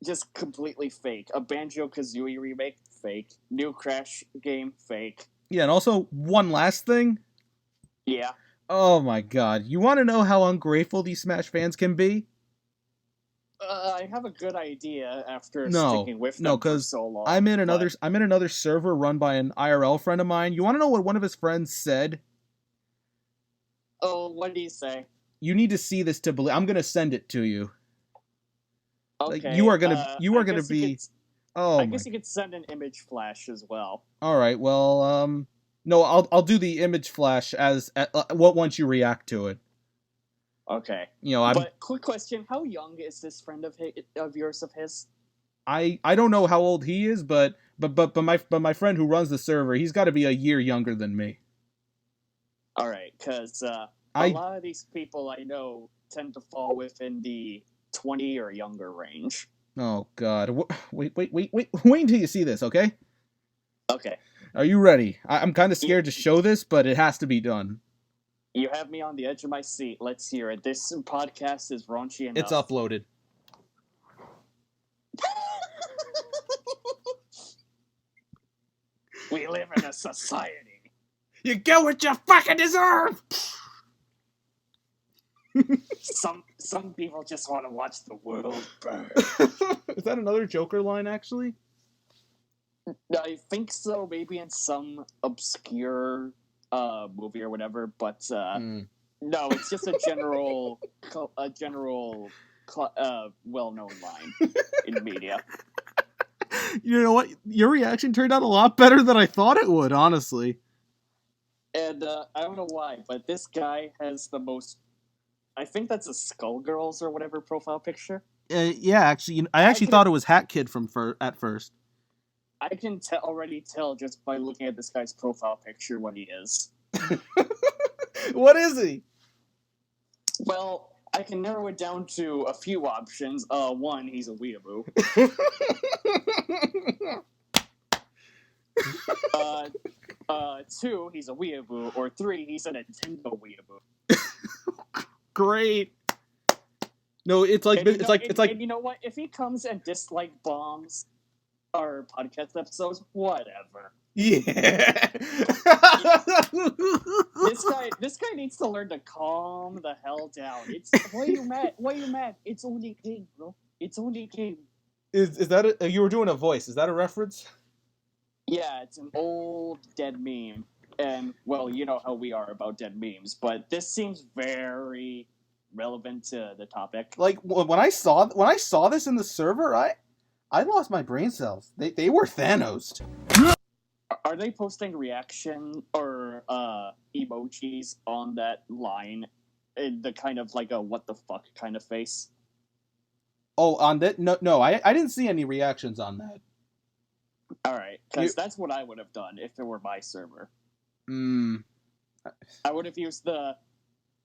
just completely fake. A Banjo-Kazooie remake, fake. New Crash game, fake. Yeah, and also, one last thing. Yeah. Oh my god, you want to know how ungrateful these Smash fans can be? I have a good idea after sticking with them for so long. I'm in another server run by an IRL friend of mine. You want to know what one of his friends said? Oh, what did he say? You need to see this to believe. I'm gonna send it to you. Okay. Like, you are gonna be. I guess you could send an image flash as well. All right. Well, no, I'll do the image flash once you react to it. Okay. But quick question: how young is this friend of yours? I don't know how old he is, but my friend who runs the server, he's got to be a year younger than me. All right, because a lot of these people I know tend to fall within the 20 or younger range. Oh God! Wait until you see this, okay? Okay. Are you ready? I'm kind of scared to show this, but it has to be done. You have me on the edge of my seat. Let's hear it. This podcast is raunchy enough. It's uploaded. We live in a society. You get what you fucking deserve! Some people just want to watch the world burn. Is that another Joker line, actually? I think so, maybe in some obscure movie or whatever, but no, it's just a general well-known line in media. You know what? Your reaction turned out a lot better than I thought it would, honestly. And I don't know why, but this guy has the most... I think that's a Skullgirls or whatever profile picture. Yeah, actually, I thought it was Hat Kid at first. I can already tell just by looking at this guy's profile picture what he is. What is he? Well, I can narrow it down to a few options. One, he's a weeaboo. Two, he's a weeaboo. Or three, he's a Nintendo weeaboo. Great. No, it's like And you know what? If he comes and dislike bombs, our podcast episodes. Whatever. Yeah. This guy needs to learn to calm the hell down. It's why you mad? Why you mad? It's only a game, bro. It's only a game. Is that you were doing a voice? Is that a reference? Yeah, it's an old dead meme, and well, you know how we are about dead memes, but this seems very relevant to the topic. Like when I saw this in the server, I lost my brain cells. They were Thanos. Are they posting reaction or emojis on that line in the kind of like a what the fuck kind of face? Oh, on that? No, I didn't see any reactions on that. All right, because that's what I would have done if it were my server. I would have used the.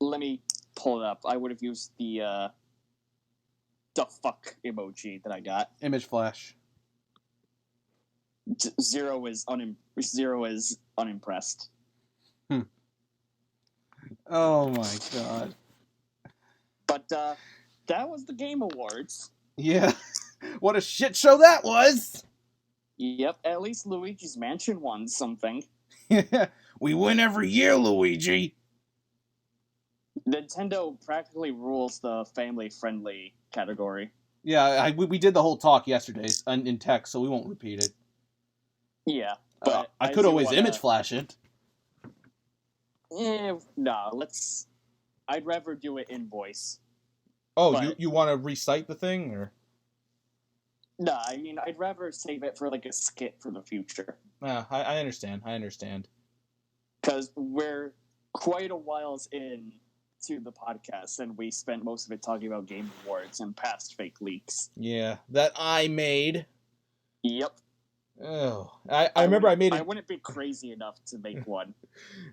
Let me pull it up. I would have used the fuck emoji that I got. Image flash. Zero is unimpressed. Oh my god. But that was the Game Awards. Yeah. What a shit show that was. Yep, at least Luigi's Mansion won something. We win every year, Luigi. Nintendo practically rules the family-friendly category. Yeah, we did the whole talk yesterday in text, so we won't repeat it. Yeah, but I could always image flash it. No, I'd rather do it in voice. Oh, but, you want to recite the thing, or? No, I mean, I'd rather save it for, like, a skit for the future. I understand. Because we're quite a whiles in to the podcast, and we spent most of it talking about Game Awards and past fake leaks. Yeah, that I made. Yep. Oh, I remember I made it. I wouldn't be crazy enough to make one.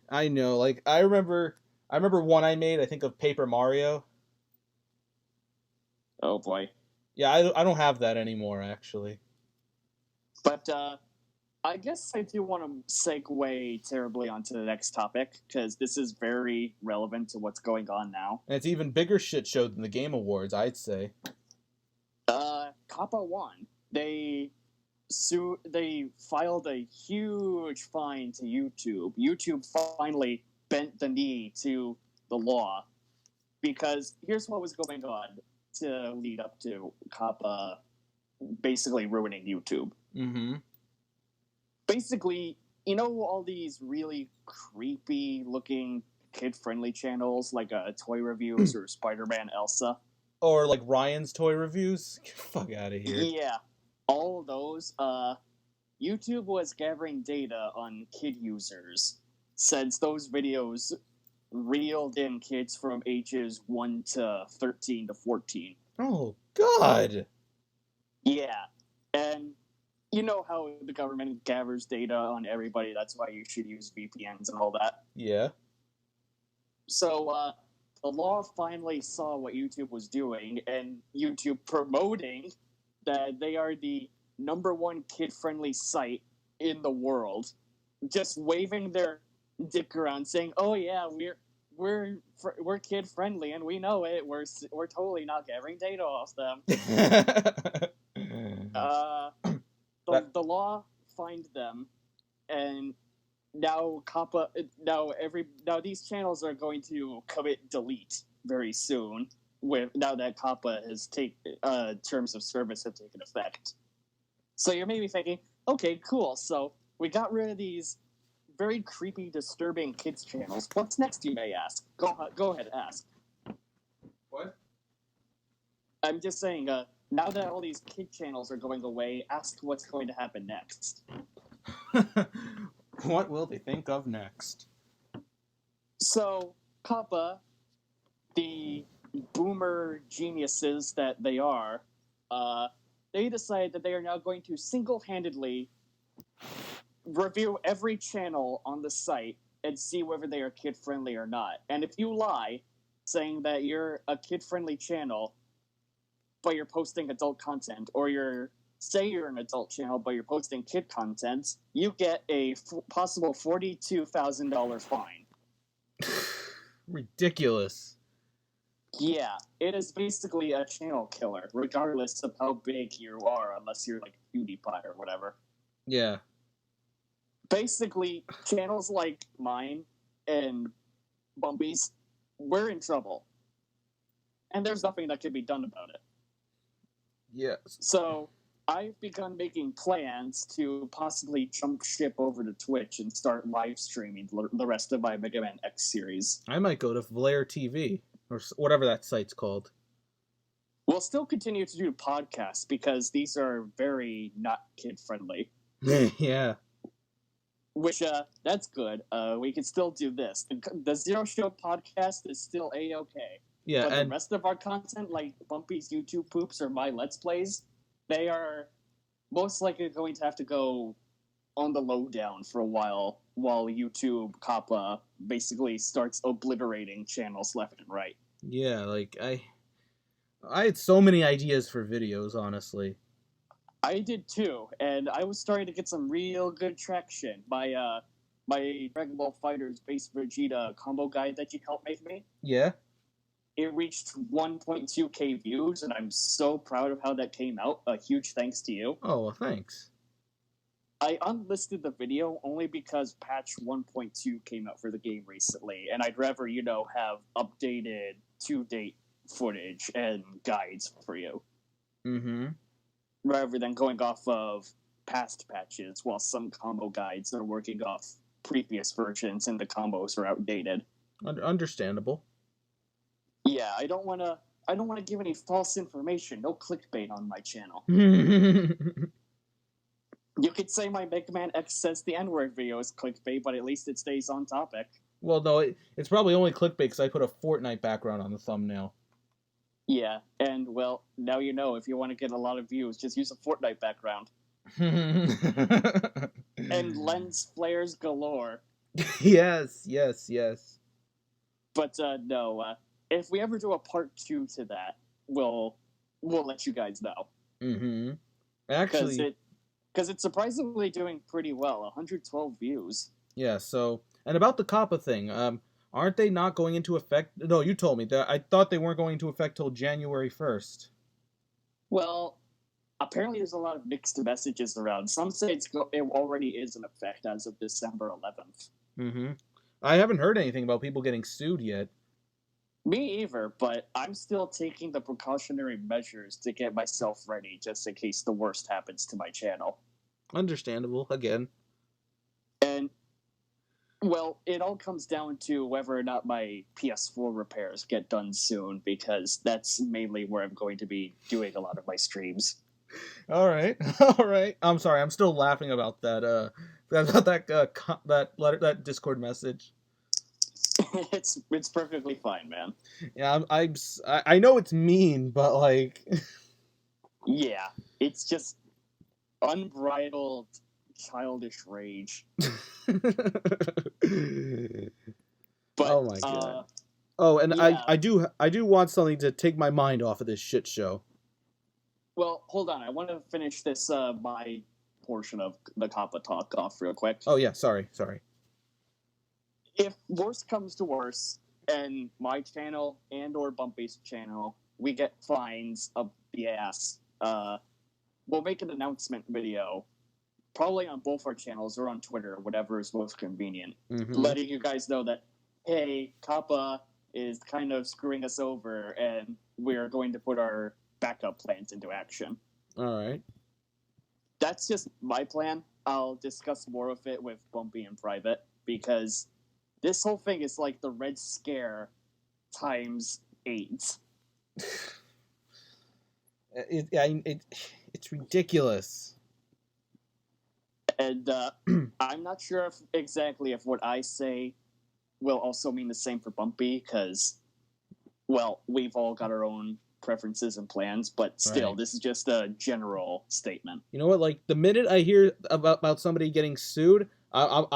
I know, like, I remember one I made, I think, of Paper Mario. Oh, boy. Yeah, I don't have that anymore, actually. But, I guess I do want to segue terribly onto the next topic, because this is very relevant to what's going on now. And it's even bigger shit show than the Game Awards, I'd say. Coppa won. They filed a huge fine to YouTube. YouTube finally bent the knee to the law, because here's what was going on to lead up to Coppa basically ruining YouTube. Mm-hmm. Basically, you know all these really creepy looking kid-friendly channels like Toy Reviews or Spider-Man Elsa? Or like Ryan's Toy Reviews? Get the fuck out of here. Yeah. All of those, YouTube was gathering data on kid users since those videos reeled in kids from ages 1 to 13 to 14. Oh, God! Yeah. And you know how the government gathers data on everybody, that's why you should use VPNs and all that? Yeah. So, the law finally saw what YouTube was doing, and YouTube promoting that they are the #1 kid-friendly site in the world, just waving their dick around, saying, "Oh yeah, we're kid-friendly, and we know it. We're totally not gathering data off them." The law fined them, and now now these channels are going to commit delete very soon. Now that Coppa has terms of service have taken effect. So you're maybe thinking, okay, cool. So we got rid of these very creepy, disturbing kids channels. What's next, you may ask? Go ahead, ask. What? I'm just saying, now that all these kid channels are going away, ask what's going to happen next. What will they think of next? So, Coppa, the boomer geniuses that they are, they decided that they are now going to single-handedly review every channel on the site and see whether they are kid-friendly or not. And if you lie, saying that you're a kid-friendly channel, but you're posting adult content, or say you're an adult channel, but you're posting kid content, you get a possible $42,000 fine. Ridiculous. Yeah, it is basically a channel killer, regardless of how big you are, unless you're like PewDiePie or whatever. Yeah. Basically, channels like mine and Bumpy's, we're in trouble. And there's nothing that can be done about it. Yes. So, I've begun making plans to possibly jump ship over to Twitch and start live streaming the rest of my Mega Man X series. I might go to Vlaire TV, or whatever that site's called. We'll still continue to do podcasts because these are very not kid-friendly. Yeah. Which, that's good. We can still do this. The Zero Show podcast is still A-okay. Yeah, But and the rest of our content, like Bumpy's YouTube poops or my Let's Plays, they are most likely going to have to go on the lowdown for a while YouTube Coppa basically starts obliterating channels left and right. yeah, like I had so many ideas for videos, honestly. I did too, and I was starting to get some real good traction. My Dragon Ball FighterZ Base Vegeta combo guide that you helped make me, Yeah. it reached 1.2k views, and I'm so proud of how that came out. A huge thanks to you. Oh, well, thanks. I unlisted the video only because patch 1.2 came out for the game recently, and I'd rather, have updated to-date footage and guides for you. Mm-hmm. Rather than going off of past patches, while some combo guides are working off previous versions and the combos are outdated. Understandable. Yeah, I don't want to give any false information. No clickbait on my channel. You could say my Mega Man X says the N-word video is clickbait, but at least it stays on topic. Well, no, it's probably only clickbait because I put a Fortnite background on the thumbnail. Yeah, and well, now you know if you want to get a lot of views, just use a Fortnite background. And lens flares galore. Yes. But no, if we ever do a part 2 to that, we'll let you guys know. Mm-hmm. Actually, because it's surprisingly doing pretty well. 112 views. Yeah. So, and about the Coppa thing, aren't they not going into effect? No, you told me that. I thought they weren't going into effect till January 1st. Well, apparently there's a lot of mixed messages around. Some say it already is in effect as of December 11th. Mm-hmm. I haven't heard anything about people getting sued yet. Me either, but I'm still taking the precautionary measures to get myself ready just in case the worst happens to my channel. Understandable, again. And, well, it all comes down to whether or not my PS4 repairs get done soon, because that's mainly where I'm going to be doing a lot of my streams. All right. I'm sorry. I'm still laughing about that. That Discord message. It's perfectly fine, man. Yeah, I know it's mean, but like. Yeah, it's just unbridled childish rage. But, oh my god. And yeah. I do want something to take my mind off of this shit show. Well, hold on. I want to finish this my portion of the Coppa talk off real quick. Oh yeah, sorry. If worst comes to worst, and my channel and or Bumpy's channel, we get fines up the ass, we'll make an announcement video, probably on both our channels or on Twitter, whatever is most convenient, letting you guys know that, hey, Coppa is kind of screwing us over, and we're going to put our backup plans into action. All right. That's just my plan. I'll discuss more of it with Bumpy in private, because this whole thing is like the Red Scare times 8. It's ridiculous. And I'm not sure exactly if what I say will also mean the same for Bumpy, because, well, we've all got our own preferences and plans, but still, right. This is just a general statement. You know what? Like, the minute I hear about somebody getting sued, I'll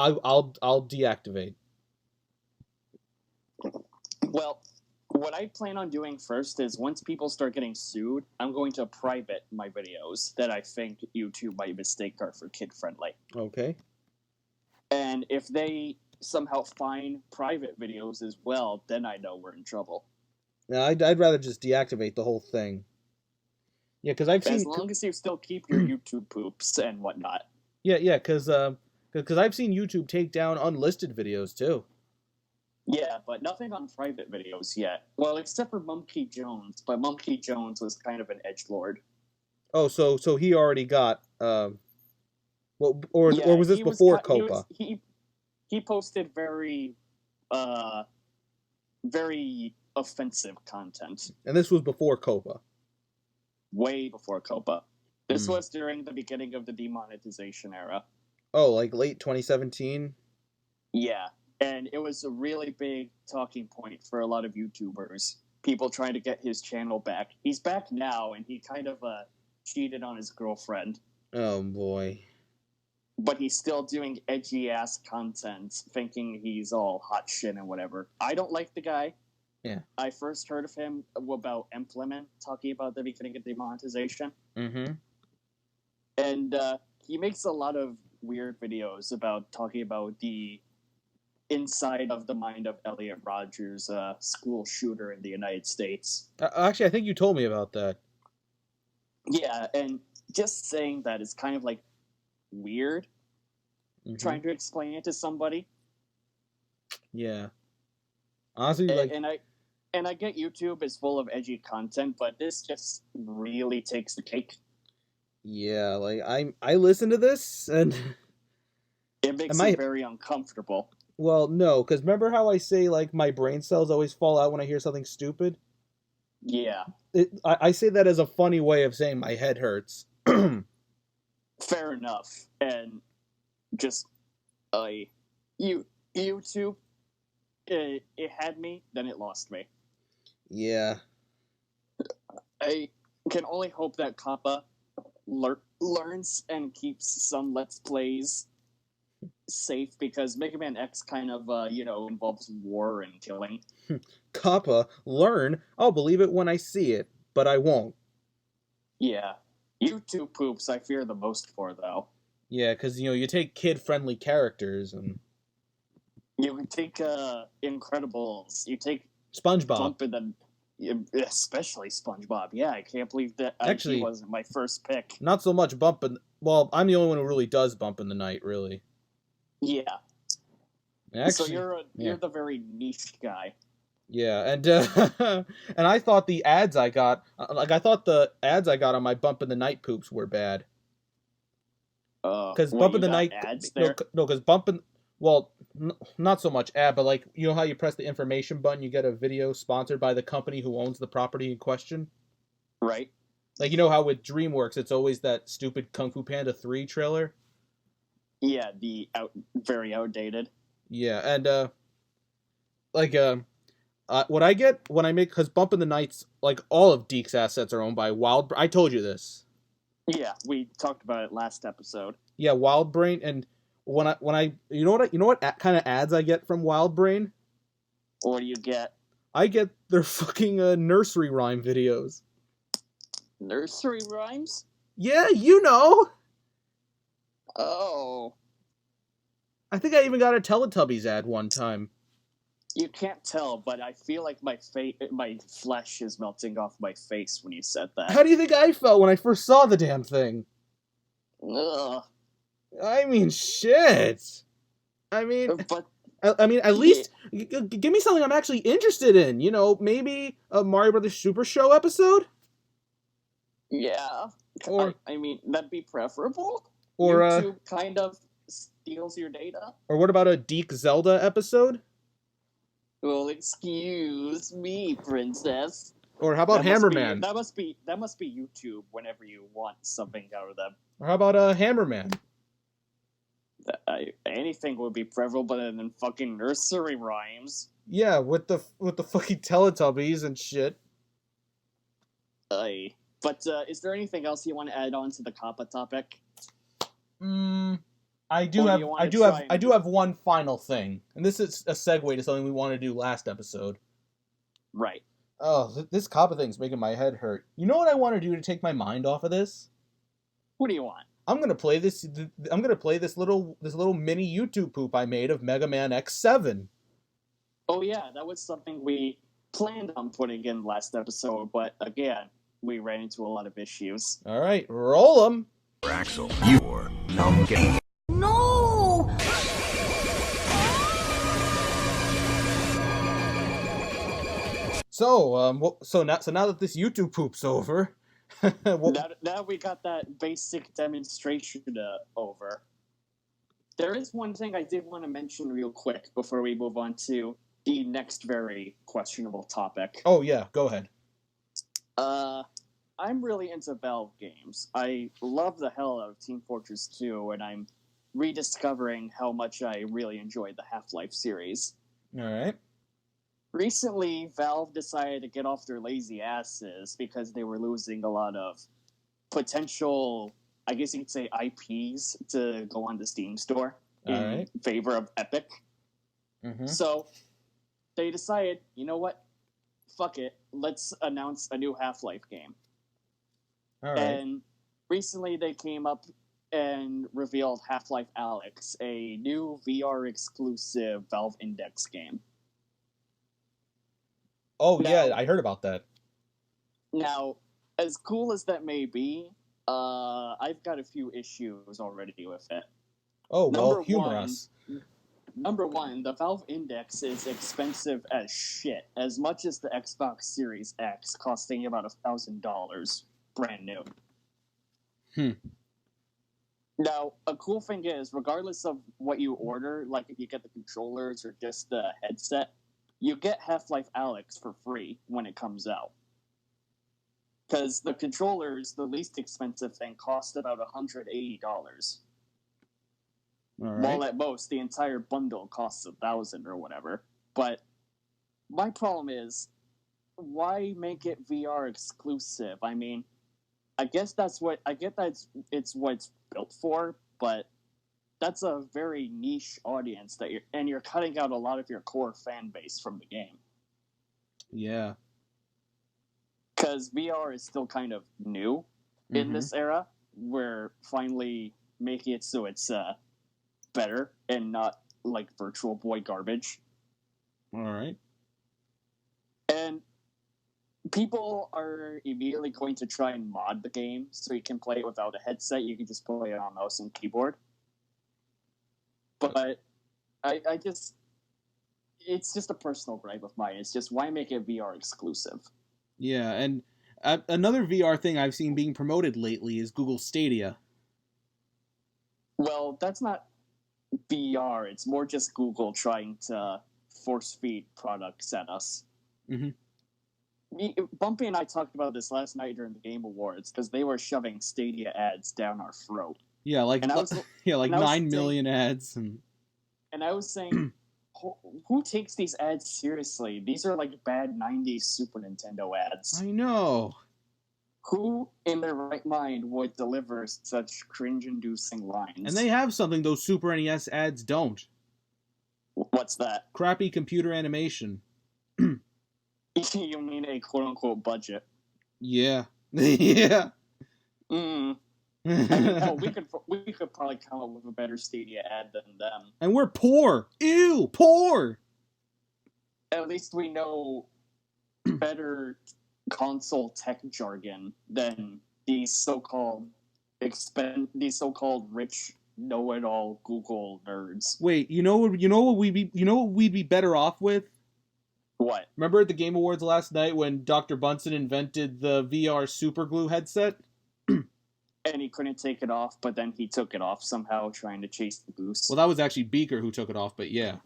deactivate. Well, what I plan on doing first is once people start getting sued, I'm going to private my videos that I think YouTube might mistake are for kid-friendly. Okay. And if they somehow find private videos as well, then I know we're in trouble. No, I'd rather just deactivate the whole thing. Yeah, because I've seen. As long as you still keep your YouTube poops and whatnot. Yeah, because I've seen YouTube take down unlisted videos too. Yeah, but nothing on private videos yet. Well, except for Monkey Jones, but Monkey Jones was kind of an edgelord. Oh, so he already got or Yeah, was this he before was, Coppa? He posted very very offensive content. And this was before Coppa. Way before Coppa. This was during the beginning of the demonetization era. Oh, like late 2017? Yeah, and it was a really big talking point for a lot of YouTubers. People trying to get his channel back. He's back now, and he kind of cheated on his girlfriend. Oh, boy. But he's still doing edgy-ass content, thinking he's all hot shit and whatever. I don't like the guy. Yeah. I first heard of him about Implement, talking about the beginning of demonetization. Mm-hmm. And he makes a lot of weird videos about talking about the inside of the mind of Elliot Rodgers, a school shooter in the United States. Actually, I think you told me about that. Yeah, and just saying that is kind of like weird, trying to explain it to somebody. Yeah. Honestly, and I get YouTube is full of edgy content, but this just really takes the cake. Yeah, like I listen to this and it makes me very uncomfortable. Well, no, because remember how I say like my brain cells always fall out when I hear something stupid? Yeah. I say that as a funny way of saying my head hurts. Fair enough. And just YouTube, it had me, then it lost me. Yeah. I can only hope that Coppa learns and keeps some Let's Plays safe, because Mega Man X kind of, involves war and killing. Coppa, learn. I'll believe it when I see it, but I won't. Yeah. YouTube poops I fear the most for, though. Yeah, because, you take kid-friendly characters and... You can take Incredibles. You take SpongeBob. Especially SpongeBob. Yeah, I can't believe that Actually, he wasn't my first pick. Not so much Well, I'm the only one who really does Bump in the Night, really. Yeah. Actually, so you're the very niche guy. Yeah, and and I thought the ads I got, on my Bump in the Night poops were bad. Because Bump in the Night, ads there? No, because not so much ad, but like, you know how you press the information button, you get a video sponsored by the company who owns the property in question? Right. Like, you know how with DreamWorks, it's always that stupid Kung Fu Panda 3 trailer? Yeah, very outdated. Yeah, and, what I get when I make, because Bump in the Night's, like, all of Deke's assets are owned by Wild. I told you this. Yeah, we talked about it last episode. Yeah, Wild Brain, and when I you know what kind of ads I get from Wild Brain? What do you get? I get their fucking nursery rhyme videos. Nursery rhymes? Yeah, you know. Oh. I think I even got a Teletubbies ad one time. You can't tell, but I feel like my flesh is melting off my face when you said that. How do you think I felt when I first saw the damn thing? Ugh. I mean, shit. I mean, but at least give me something I'm actually interested in. Maybe a Mario Brothers Super Show episode? Yeah. Or, I mean, that'd be preferable. Or YouTube kind of steals your data. Or what about a Deke Zelda episode? Well, excuse me, princess. Or how about Hammerman? That must be YouTube whenever you want something out of them. Or how about Hammerman? Anything would be preferable better than fucking nursery rhymes. Yeah, with the fucking Teletubbies and shit. But is there anything else you want to add on to the Coppa topic? I do have one final thing, and this is a segue to something we wanted to do last episode. Right. Oh, this Coppa thing's making my head hurt. You know what I want to do to take my mind off of this? What do you want? I'm gonna play this little mini YouTube poop I made of Mega Man X7. Oh yeah, that was something we planned on putting in last episode, but again, we ran into a lot of issues. All right, roll them. Axel, you're numb game. No! So now that this YouTube poop's over, now we got that basic demonstration over. There is one thing I did want to mention real quick before we move on to the next very questionable topic. Oh yeah, go ahead. I'm really into Valve games. I love the hell out of Team Fortress 2, and I'm rediscovering how much I really enjoyed the Half-Life series. All right. Recently, Valve decided to get off their lazy asses because they were losing a lot of potential, I guess you could say, IPs to go on the Steam store in favor of Epic. Mm-hmm. So they decided, you know what? Fuck it. Let's announce a new Half-Life game. All right. And recently they came up and revealed Half-Life Alyx, a new VR-exclusive Valve Index game. Oh, yeah, I heard about that. Now, as cool as that may be, I've got a few issues already with it. Oh, well, humor us. Number one, the Valve Index is expensive as shit, as much as the Xbox Series X, costing about $1,000, brand new. Now, a cool thing is, regardless of what you order, like if you get the controllers or just the headset, you get Half-Life Alyx for free when it comes out. Because the controllers, the least expensive thing, cost about $180. All right. While at most, the entire bundle costs $1,000 or whatever. But my problem is, why make it VR exclusive? I mean, I get that's it's what it's built for, but that's a very niche audience you're cutting out a lot of your core fan base from the game. Yeah. Because VR is still kind of new in this era. We're finally making it so it's better and not like Virtual Boy garbage. All right. And people are immediately going to try and mod the game so you can play it without a headset. You can just play it on mouse and keyboard. But I just... It's just a personal gripe of mine. It's just, why make it VR exclusive? Yeah, and another VR thing I've seen being promoted lately is Google Stadia. Well, that's not VR. It's more just Google trying to force-feed products at us. Bumpy and I talked about this last night during the Game Awards, because they were shoving Stadia ads down our throat. Yeah, like 9 million ads. And I was saying, who takes these ads seriously? These are like bad 90s Super Nintendo ads. I know. Who in their right mind would deliver such cringe-inducing lines? And they have something those Super NES ads don't. What's that? Crappy computer animation. You mean a quote-unquote budget? Yeah. Yeah. Hell, we could probably come up with a better Stadia ad than them. And we're poor. Ew, poor. At least we know better console tech jargon than these so-called rich know-it-all Google nerds. Wait, you know what we'd be better off with? What? Remember at the Game Awards last night when Dr. Bunsen invented the VR superglue headset? And he couldn't take it off, but then he took it off somehow, trying to chase the goose. Well, that was actually Beaker who took it off, but yeah.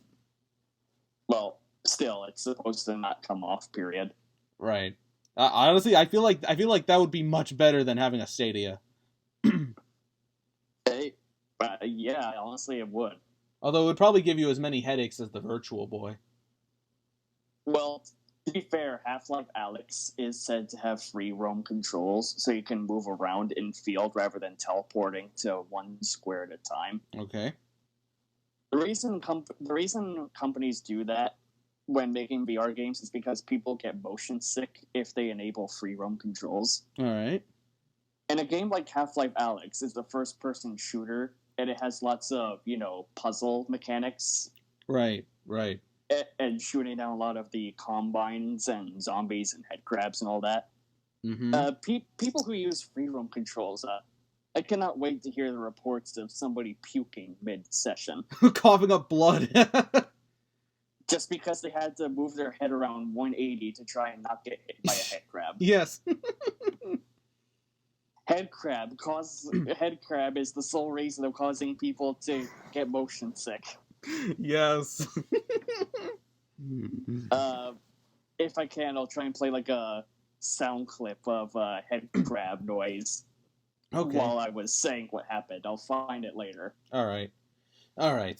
Well, still, it's supposed to not come off, period. Right. Honestly, I feel like that would be much better than having a Stadia. Yeah, honestly, it would. Although it would probably give you as many headaches as the Virtual Boy. Well, to be fair, Half-Life Alyx is said to have free roam controls, so you can move around in field rather than teleporting to one square at a time. Okay. The reason companies do that when making VR games is because people get motion sick if they enable free roam controls. All right. And a game like Half-Life Alyx is the first-person shooter, and it has lots of, puzzle mechanics. Right. and shooting down a lot of the combines and zombies and head crabs and all that. Mm-hmm. People who use free roam controls, I cannot wait to hear the reports of somebody puking mid-session. Coughing up blood. Just because they had to move their head around 180 to try and not get hit by a head crab. Yes. Head crab is the sole reason of causing people to get motion sick. Yes. If I can, I'll try and play like a sound clip of head crab noise while I was saying what happened. I'll find it later. All right.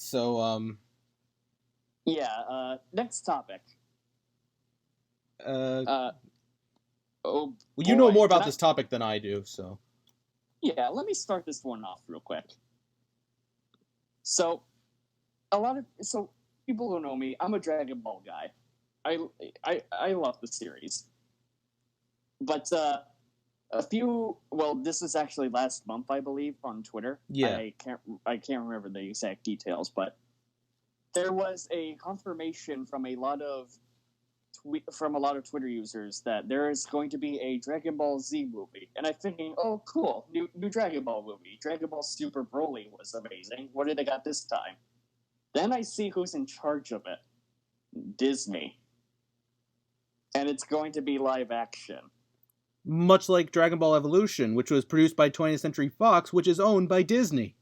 So next topic. Well, you know more about this topic than I do, so. Yeah, let me start this one off real quick. So, people who know me, I'm a Dragon Ball guy. I love the series. But this was actually last month, I believe, on Twitter. Yeah. I can't remember the exact details, but there was a confirmation from a lot of Twitter users that there is going to be a Dragon Ball Z movie. And I'm thinking, oh, cool, new Dragon Ball movie. Dragon Ball Super Broly was amazing. What did they got this time? Then I see who's in charge of it. Disney. And it's going to be live action. Much like Dragon Ball Evolution, which was produced by 20th Century Fox, which is owned by Disney.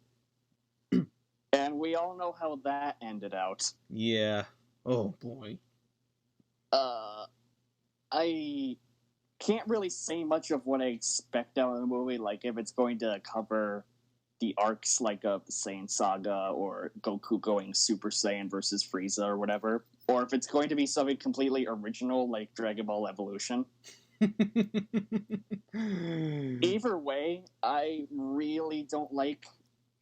And we all know how that ended out. Yeah. Oh, boy. I can't really say much of what I expect out of the movie, like if it's going to cover the arcs like of the Saiyan Saga or Goku going Super Saiyan versus Frieza or whatever, or if it's going to be something completely original like Dragon Ball Evolution. Either way, I really don't like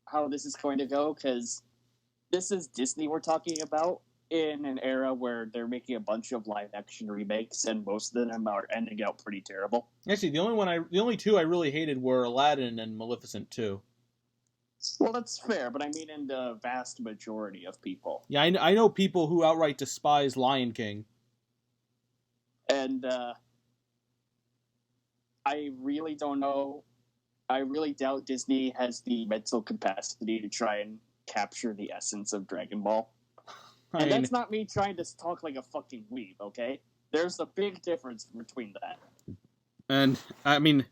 how this is going to go, because this is Disney we're talking about, in an era where they're making a bunch of live-action remakes, and most of them are ending out pretty terrible. Actually, the only two I really hated were Aladdin and Maleficent 2. Well, that's fair, but I mean in the vast majority of people. Yeah, I know people who outright despise Lion King. And, I really don't know. I really doubt Disney has the mental capacity to try and capture the essence of Dragon Ball. And that's not me trying to talk like a fucking weeb, okay? There's a big difference between that. And, I mean,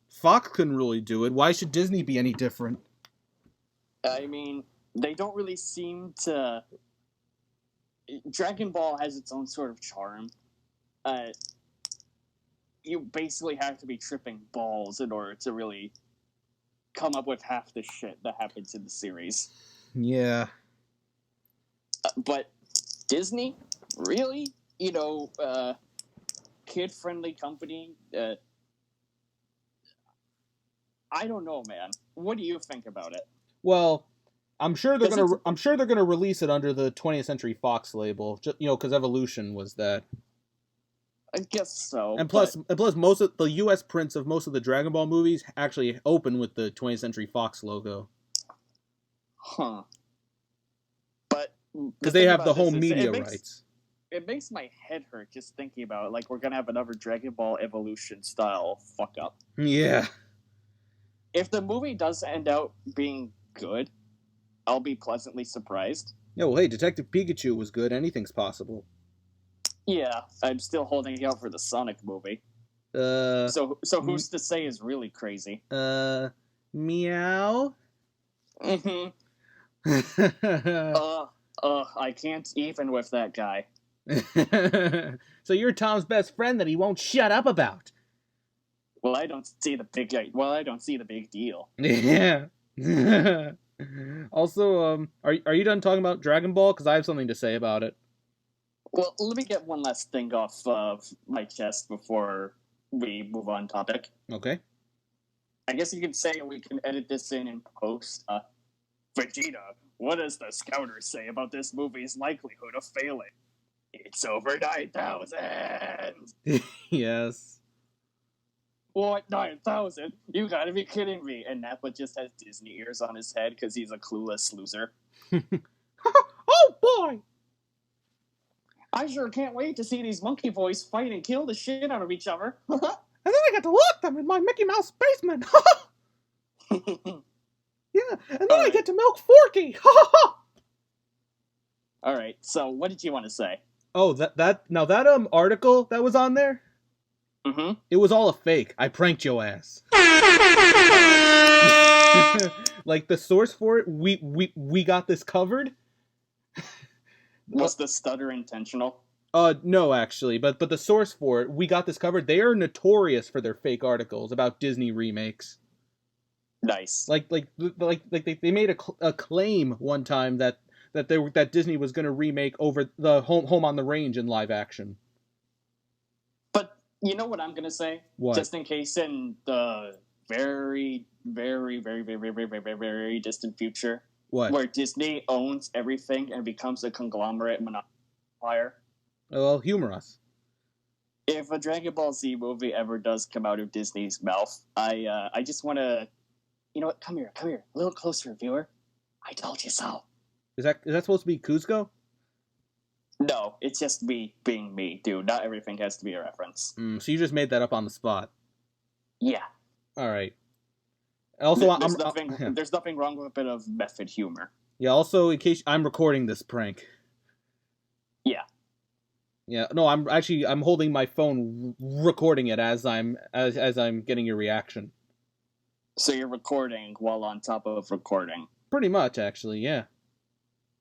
Fox couldn't really do it. Why should Disney be any different? I mean, they don't really seem to... Dragon Ball has its own sort of charm. You basically have to be tripping balls in order to really come up with half the shit that happens in the series. Yeah. But Disney, really? Kid-friendly company? I don't know, man. What do you think about it? Well, I'm sure they're gonna release it under the 20th Century Fox label, because Evolution was that. I guess so. And plus, most of the U.S. prints of most of the Dragon Ball movies actually open with the 20th Century Fox logo. Huh. But because they have the whole media rights. It makes my head hurt just thinking about it. Like, we're gonna have another Dragon Ball Evolution style fuck up. Yeah. If the movie does end out being good, I'll be pleasantly surprised. Yeah, well, hey, Detective Pikachu was good. Anything's possible. Yeah, I'm still holding out for the Sonic movie. So who's to say is really crazy? Meow? Mm-hmm. I can't even with that guy. So you're Tom's best friend that he won't shut up about. Well, I don't see the big deal. Yeah. Also, are you done talking about Dragon Ball? Because I have something to say about it. Well, let me get one last thing off of my chest before we move on topic. Okay. I guess you could say we can edit this in post. Vegeta, what does the scouters say about this movie's likelihood of failing? It's over 9,000! Yes. What, 9,000? You gotta be kidding me. And Nappa just has Disney ears on his head because he's a clueless loser. Oh, boy! I sure can't wait to see these monkey boys fight and kill the shit out of each other. And then I get to lock them in my Mickey Mouse basement. Yeah, and then I get to milk Forky. All right, so what did you want to say? Oh, that article that was on there, Mm-hmm. it was all a fake. I pranked your ass. Like the source for it, we got this covered. Was the stutter intentional? No, actually, but the source for it, we got this covered. They are notorious for their fake articles about Disney remakes. Nice. Like they made a claim one time that Disney was going to remake over the Home on the Range in live action. But you know what I'm going to say? What? Just in case in the very, very, very, very, very, very, very, very distant future. What? Where Disney owns everything and becomes a conglomerate monopoly. Well, humor us. If a Dragon Ball Z movie ever does come out of Disney's mouth, I just want to... You know what? Come here. A little closer, viewer. I told you so. Is that supposed to be Kuzco? No, it's just me being me, dude. Not everything has to be a reference. So you just made that up on the spot. Yeah. All right. Also, there's nothing wrong with a bit of method humor. Yeah. Also, in case I'm recording this prank. Yeah. Yeah. No, I'm holding my phone, recording it as I'm getting your reaction. So you're recording while on top of recording. Pretty much, actually. Yeah.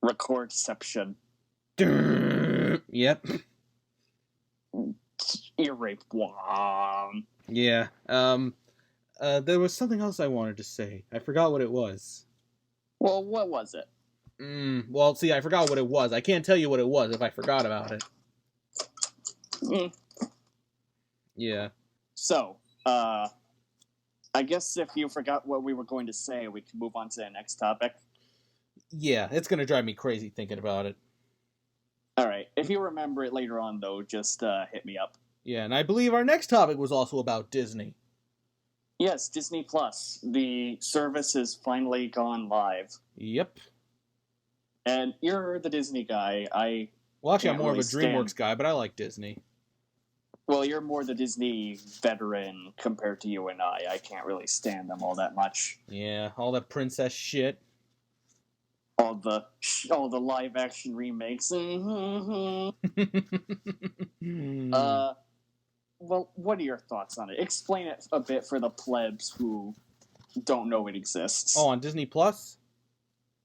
Recordception. Yep. Ear rape. Yeah. There was something else I wanted to say. I forgot what it was. Well, what was it? Well, see, I forgot what it was. I can't tell you what it was if I forgot about it. Yeah. So, I guess if you forgot what we were going to say, we can move on to the next topic. Yeah, it's going to drive me crazy thinking about it. Alright, if you remember it later on, though, just hit me up. Yeah, and I believe our next topic was also about Disney. Yes, Disney Plus. The service has finally gone live. Yep. And you're the Disney guy. Well, actually, I'm more really of a DreamWorks guy, but I like Disney. Well, you're more the Disney veteran compared to you and I. I can't really stand them all that much. Yeah, all that princess shit. All the live action remakes. Well, what are your thoughts on it? Explain it a bit for the plebs who don't know it exists. Oh, on Disney Plus?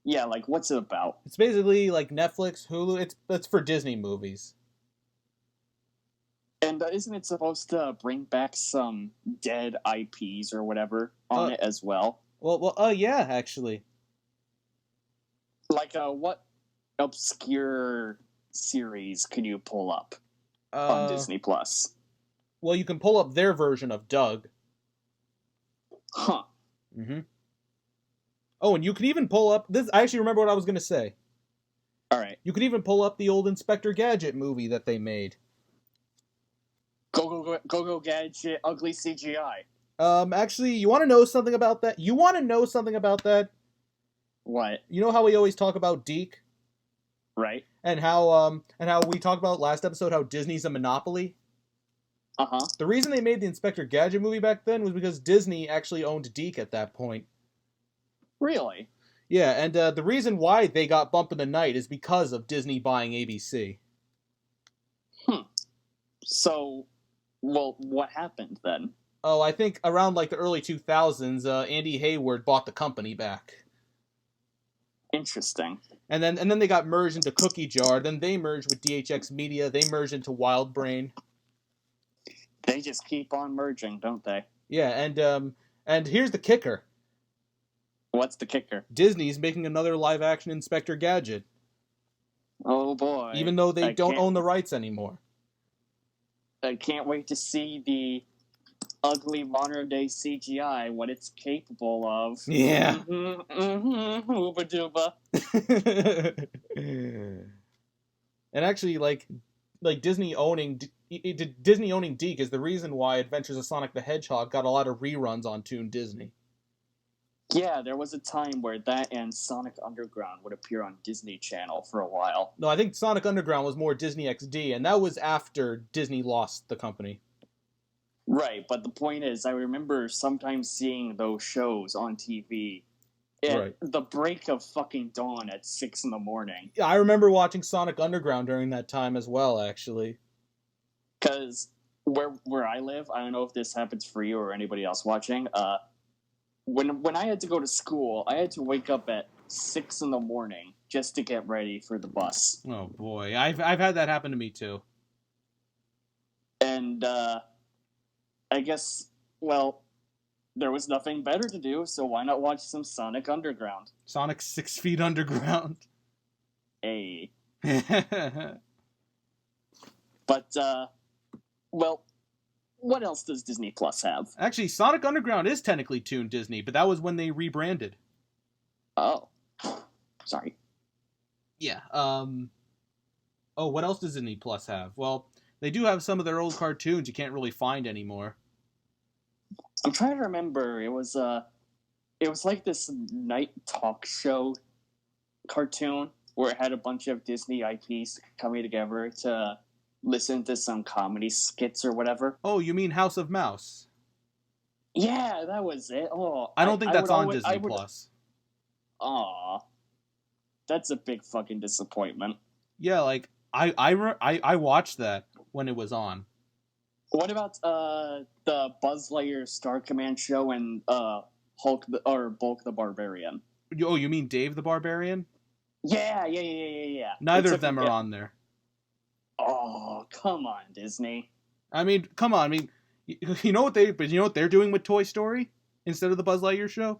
Yeah, like what's it about? It's basically like Netflix, Hulu. It's for Disney movies. And isn't it supposed to bring back some dead IPs or whatever on it as well? Well, yeah, actually. Like, what obscure series can you pull up on Disney Plus? Well, you can pull up their version of Doug. Huh. Mm-hmm. Oh, and you can even pull up this. I actually remember what I was going to say. All right. You could even pull up the old Inspector Gadget movie that they made. Go Gadget, ugly CGI. Actually, you want to know something about that? What? You know how we always talk about Deke? Right. And how we talked about last episode how Disney's a monopoly? Uh-huh. The reason they made the Inspector Gadget movie back then was because Disney actually owned Deke at that point. Really? Yeah, and the reason why they got Bump in the Night is because of Disney buying ABC. So, well, what happened then? Oh, I think around like the early 2000s, Andy Hayward bought the company back. Interesting. And then they got merged into Cookie Jar. Then they merged with DHX Media. They merged into Wild Brain. They just keep on merging, don't they? Yeah, and here's the kicker. What's the kicker? Disney's making another live-action Inspector Gadget. Oh boy! Even though they don't own the rights anymore. I can't wait to see the ugly modern-day CGI, what it's capable of. Yeah. Ooba dooba. And actually, like Disney owning Deke is the reason why Adventures of Sonic the Hedgehog got a lot of reruns on Toon Disney. Yeah, there was a time where that and Sonic Underground would appear on Disney Channel for a while. No, I think Sonic Underground was more Disney XD, and that was after Disney lost the company. Right, but the point is, I remember sometimes seeing those shows on TV at the break of fucking dawn at 6 in the morning. Yeah, I remember watching Sonic Underground during that time as well, actually. Because where I live, I don't know if this happens for you or anybody else watching, when I had to go to school, I had to wake up at 6 in the morning just to get ready for the bus. Oh boy, I've had that happen to me too. And I guess, well, there was nothing better to do, so why not watch some Sonic Underground? Sonic 6 Feet Underground. Hey. But, well, what else does Disney Plus have? Actually, Sonic Underground is technically Toon Disney, but that was when they rebranded. Oh. Sorry. Yeah. Oh, what else does Disney Plus have? Well, they do have some of their old cartoons you can't really find anymore. I'm trying to remember. It was like this night talk show cartoon where it had a bunch of Disney IPs coming together to listen to some comedy skits or whatever. Oh, you mean House of Mouse? Yeah, that was it. Oh, I don't think that's on Disney Plus. Aw, that's a big fucking disappointment. Yeah, like I watched that when it was on. What about the Buzz Lightyear Star Command show and Bulk the Barbarian? Oh, you mean Dave the Barbarian? Yeah. Neither of them are on there. Oh, come on, Disney. I mean, come on. I mean, you know what they're doing with Toy Story instead of the Buzz Lightyear show?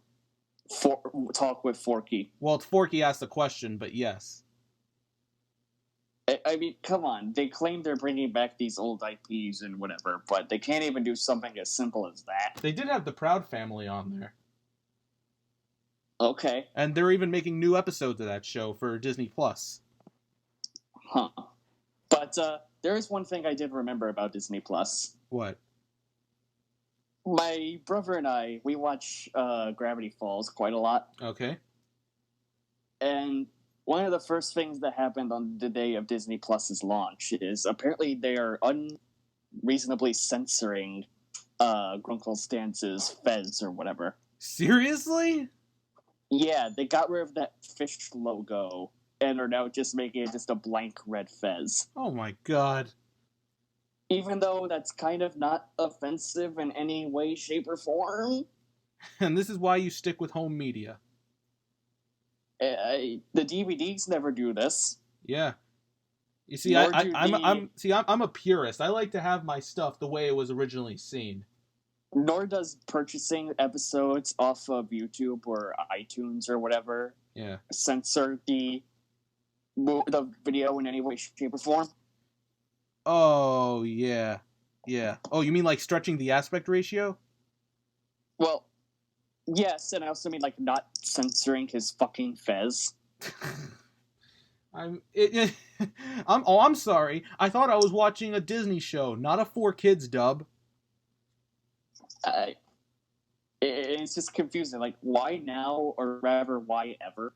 Talk with Forky. Well, it's Forky asked the question, but yes. I mean, come on. They claim they're bringing back these old IPs and whatever, but they can't even do something as simple as that. They did have the Proud Family on there. Okay. And they're even making new episodes of that show for Disney Plus. Huh. But there is one thing I did remember about Disney Plus. What? My brother and I, we watch Gravity Falls quite a lot. Okay. And one of the first things that happened on the day of Disney Plus's launch is apparently they are unreasonably censoring Grunkle Stance's Fez or whatever. Seriously? Yeah, they got rid of that fish logo and are now just making it just a blank red Fez. Oh my god. Even though that's kind of not offensive in any way, shape, or form. And this is why you stick with home media. The DVDs never do this. Yeah. You see, I'm a purist. I like to have my stuff the way it was originally seen. Nor does purchasing episodes off of YouTube or iTunes or whatever censor the video in any way, shape, or form. Oh, yeah. Yeah. Oh, you mean like stretching the aspect ratio? Well, yes, and I also mean like not censoring his fucking Fez. I'm sorry. I thought I was watching a Disney show, not a 4Kids dub. It's just confusing. Like, why now, or rather, why ever?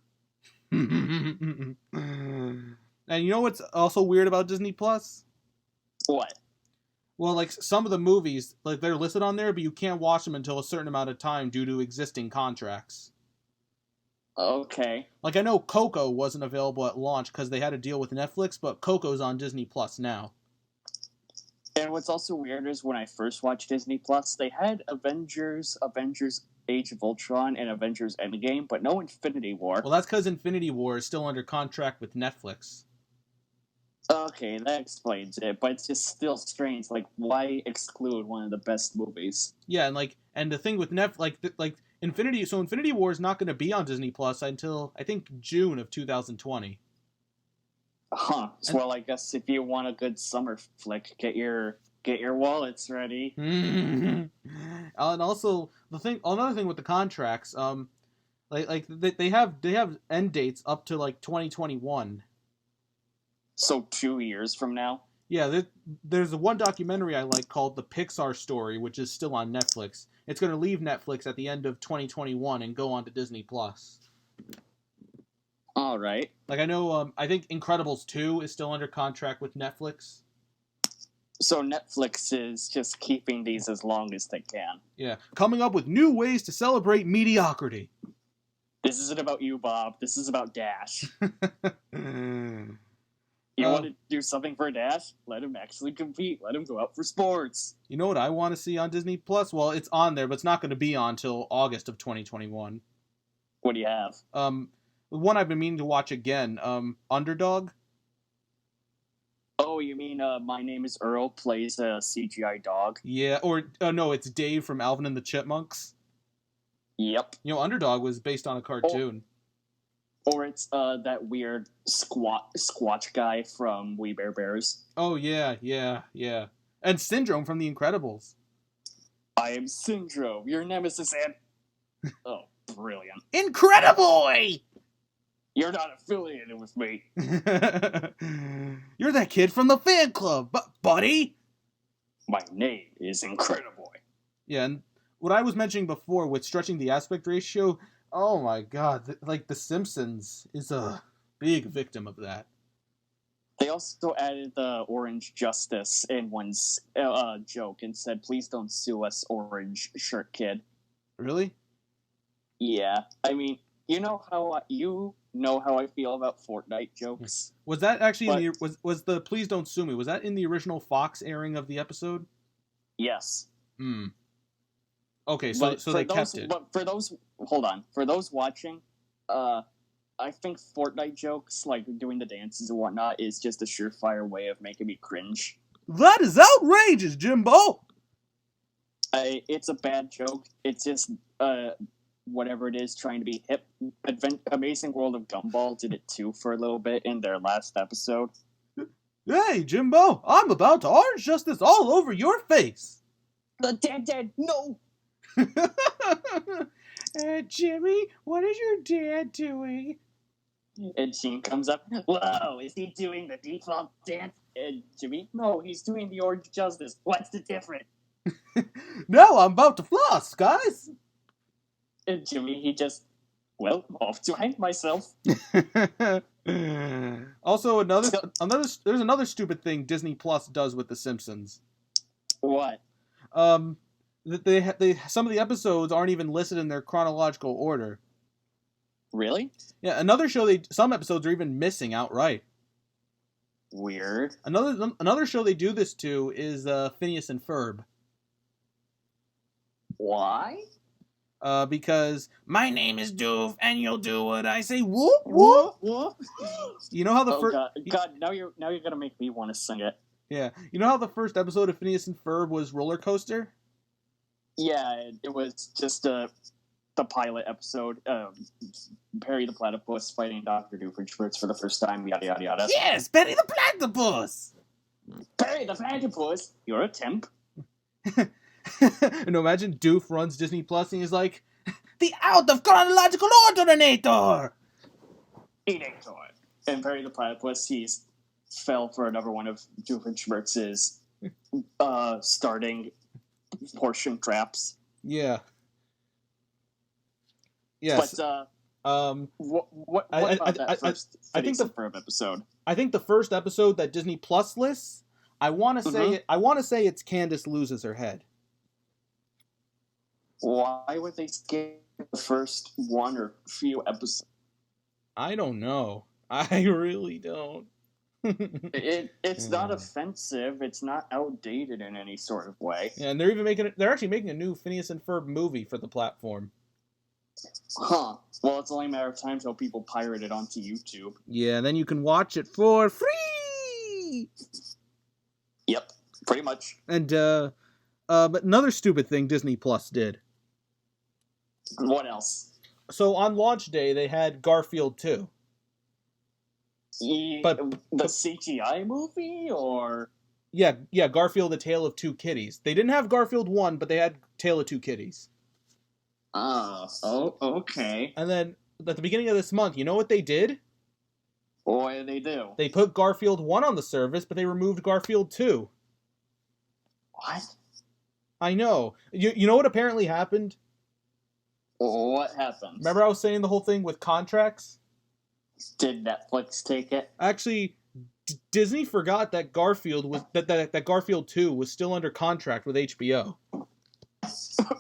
And you know what's also weird about Disney Plus? What? Well, like, some of the movies, like, they're listed on there, but you can't watch them until a certain amount of time due to existing contracts. Okay. Like, I know Coco wasn't available at launch because they had to deal with Netflix, but Coco's on Disney Plus now. And what's also weird is when I first watched Disney Plus, they had Avengers Age of Ultron, and Avengers Endgame, but no Infinity War. Well, that's because Infinity War is still under contract with Netflix. Okay, that explains it, but it's just still strange. Like, why exclude one of the best movies? Yeah, and the thing with Infinity War is not going to be on Disney Plus until I think June of 2020. Huh. Well, I guess if you want a good summer flick, get your wallets ready. And also another thing with the contracts, they have end dates up to like 2021. So 2 years from now? Yeah, there's one documentary I like called The Pixar Story, which is still on Netflix. It's going to leave Netflix at the end of 2021 and go on to Disney Plus. All right. Like I know, I think Incredibles 2 is still under contract with Netflix. So Netflix is just keeping these as long as they can. Yeah, coming up with new ways to celebrate mediocrity. This isn't about you, Bob. This is about Dash. You want to do something for Dash? Let him actually compete. Let him go out for sports. You know what I want to see on Disney Plus? Well, it's on there, but it's not going to be on until August of 2021. What do you have? The one I've been meaning to watch again, Underdog. Oh, you mean My Name is Earl plays a CGI dog? Yeah, or no, it's Dave from Alvin and the Chipmunks. Yep. You know, Underdog was based on a cartoon. Or it's that weird Squatch guy from We Bare Bears. Oh, yeah. And Syndrome from The Incredibles. I am Syndrome, your nemesis, and... Oh, brilliant. Incrediboy! You're not affiliated with me. You're that kid from the fan club, buddy! My name is Incrediboy. Yeah, and what I was mentioning before with stretching the aspect ratio, oh my god, like The Simpsons is a big victim of that. They also added the Orange Justice in one joke and said, please don't sue us, Orange Shirt Kid. Really? Yeah. I mean, you know how I feel about Fortnite jokes? Was that actually was the Please Don't Sue Me, was that in the original Fox airing of the episode? Yes. Okay, so they kept it. But for those watching, I think Fortnite jokes, like doing the dances and whatnot, is just a surefire way of making me cringe. That is outrageous, Jimbo! It's a bad joke. It's just, whatever it is, trying to be hip. Amazing World of Gumball did it too for a little bit in their last episode. Hey, Jimbo, I'm about to orange justice all over your face! The dad, no! Jimmy, what is your dad doing? And Gene comes up, whoa, is he doing the default dance? And Jimmy, no, he's doing the Orange Justice. What's the difference? No, I'm about to floss, guys! And Jimmy, he just, well, off to hang myself. Also, there's another stupid thing Disney Plus does with The Simpsons. What? They some of the episodes aren't even listed in their chronological order. Really? Yeah, some episodes are even missing outright. Weird. Another show they do this to is Phineas and Ferb. Why? Because my name is Doof, and you'll do what I say. Whoop whoop whoop. You know how the first God, now you're gonna make me want to sing it. Yeah, you know how the first episode of Phineas and Ferb was Roller Coaster? Yeah, it was just the pilot episode. Perry the Platypus fighting Dr. Doofenshmirtz for the first time. Yada yada yada. Yes, Perry the Platypus. Perry the Platypus, you're a temp. And imagine Doof runs Disney Plus and he's like, the out of chronological order. Enator. And Perry the Platypus, he's fell for another one of Doofenshmirtz's starting portion traps. Yeah. Yes. But what about that first Phineas and Ferb episode? I think the first episode that Disney Plus lists, I want to say it's Candace loses her head. Why would they skip the first one or few episodes? I don't know. I really don't. It's not offensive. It's not outdated in any sort of way. Yeah, and they're actually making a new Phineas and Ferb movie for the platform. Huh. Well, it's only a matter of time till people pirate it onto YouTube. Yeah, then you can watch it for free. Yep, pretty much. And but another stupid thing Disney Plus did. What else? So on launch day they had Garfield 2. But the CGI movie, or yeah, Garfield: A Tale of Two Kitties. They didn't have Garfield 1, but they had Tale of Two Kitties. Oh, okay. And then at the beginning of this month, you know what they did? What did they do? They put Garfield 1 on the service, but they removed Garfield 2. What? I know. You know what apparently happened? What happened? Remember I was saying the whole thing with contracts? Did Netflix take it? Actually, Disney forgot that Garfield was that Garfield 2 was still under contract with HBO.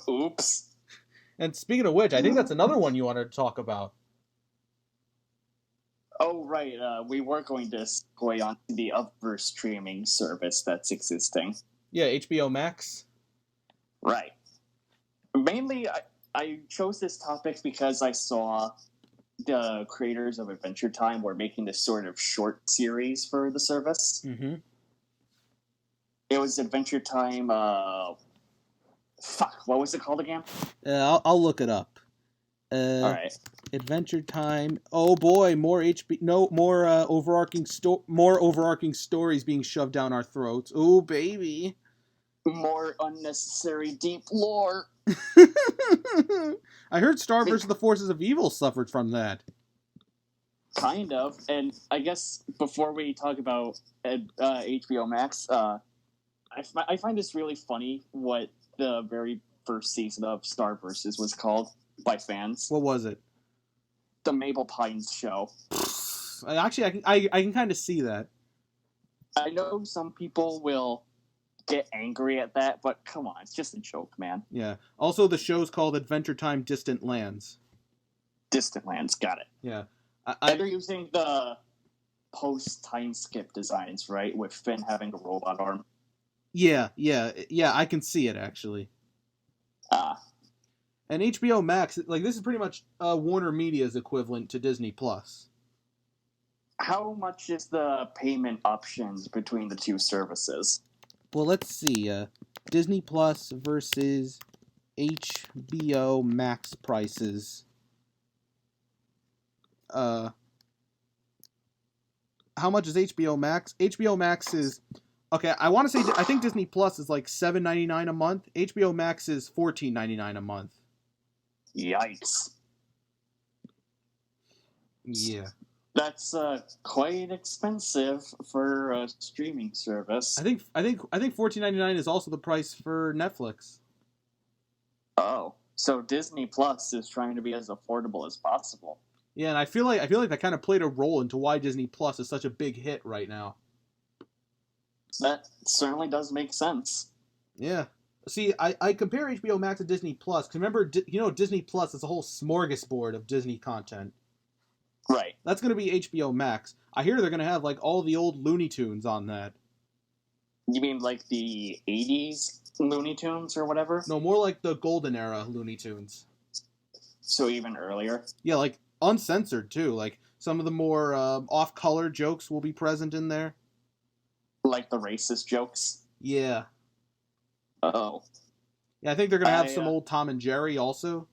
Oops. And speaking of which, I think that's another one you wanted to talk about. Oh, right. We were going to segue on to the other streaming service that's existing. Yeah, HBO Max. Right. Mainly, I chose this topic because I saw the creators of Adventure Time were making this sort of short series for the service. Mm-hmm. It was Adventure Time, what was it called again? I'll look it up. Alright. Adventure Time. Oh boy, more overarching stories being shoved down our throats. Oh baby. More unnecessary deep lore. I heard Star vs. the Forces of Evil suffered from that. Kind of. And I guess before we talk about HBO Max, I find this really funny what the very first season of Star Versus was called by fans. What was it? The Mabel Pines Show. Actually, I can kind of see that. I know some people will get angry at that, but come on, it's just a joke, man. Yeah. Also, the show's called Adventure Time Distant Lands. Distant Lands, got it. Yeah. They're using the post-time skip designs, right? With Finn having a robot arm. Yeah, I can see it, actually. And HBO Max, like, this is pretty much Warner Media's equivalent to Disney+. How much is the payment options between the two services? Well, let's see. Disney Plus versus HBO Max prices. How much is HBO Max? HBO Max is... Okay, I think Disney Plus is like $7.99 a month. HBO Max is $14.99 a month. Yikes. Yeah. That's quite expensive for a streaming service. I think $14.99 is also the price for Netflix. Oh, so Disney Plus is trying to be as affordable as possible. Yeah, and I feel like that kind of played a role into why Disney Plus is such a big hit right now. That certainly does make sense. Yeah. See, I compare HBO Max to Disney Plus because remember, Disney Plus is a whole smorgasbord of Disney content. Right. That's going to be HBO Max. I hear they're going to have like all the old Looney Tunes on that. You mean like the 80s Looney Tunes or whatever? No, more like the golden era Looney Tunes. So even earlier? Yeah, like uncensored too. Like some of the more off-color jokes will be present in there. Like the racist jokes? Yeah. Oh. Yeah, I think they're going to have some old Tom and Jerry also.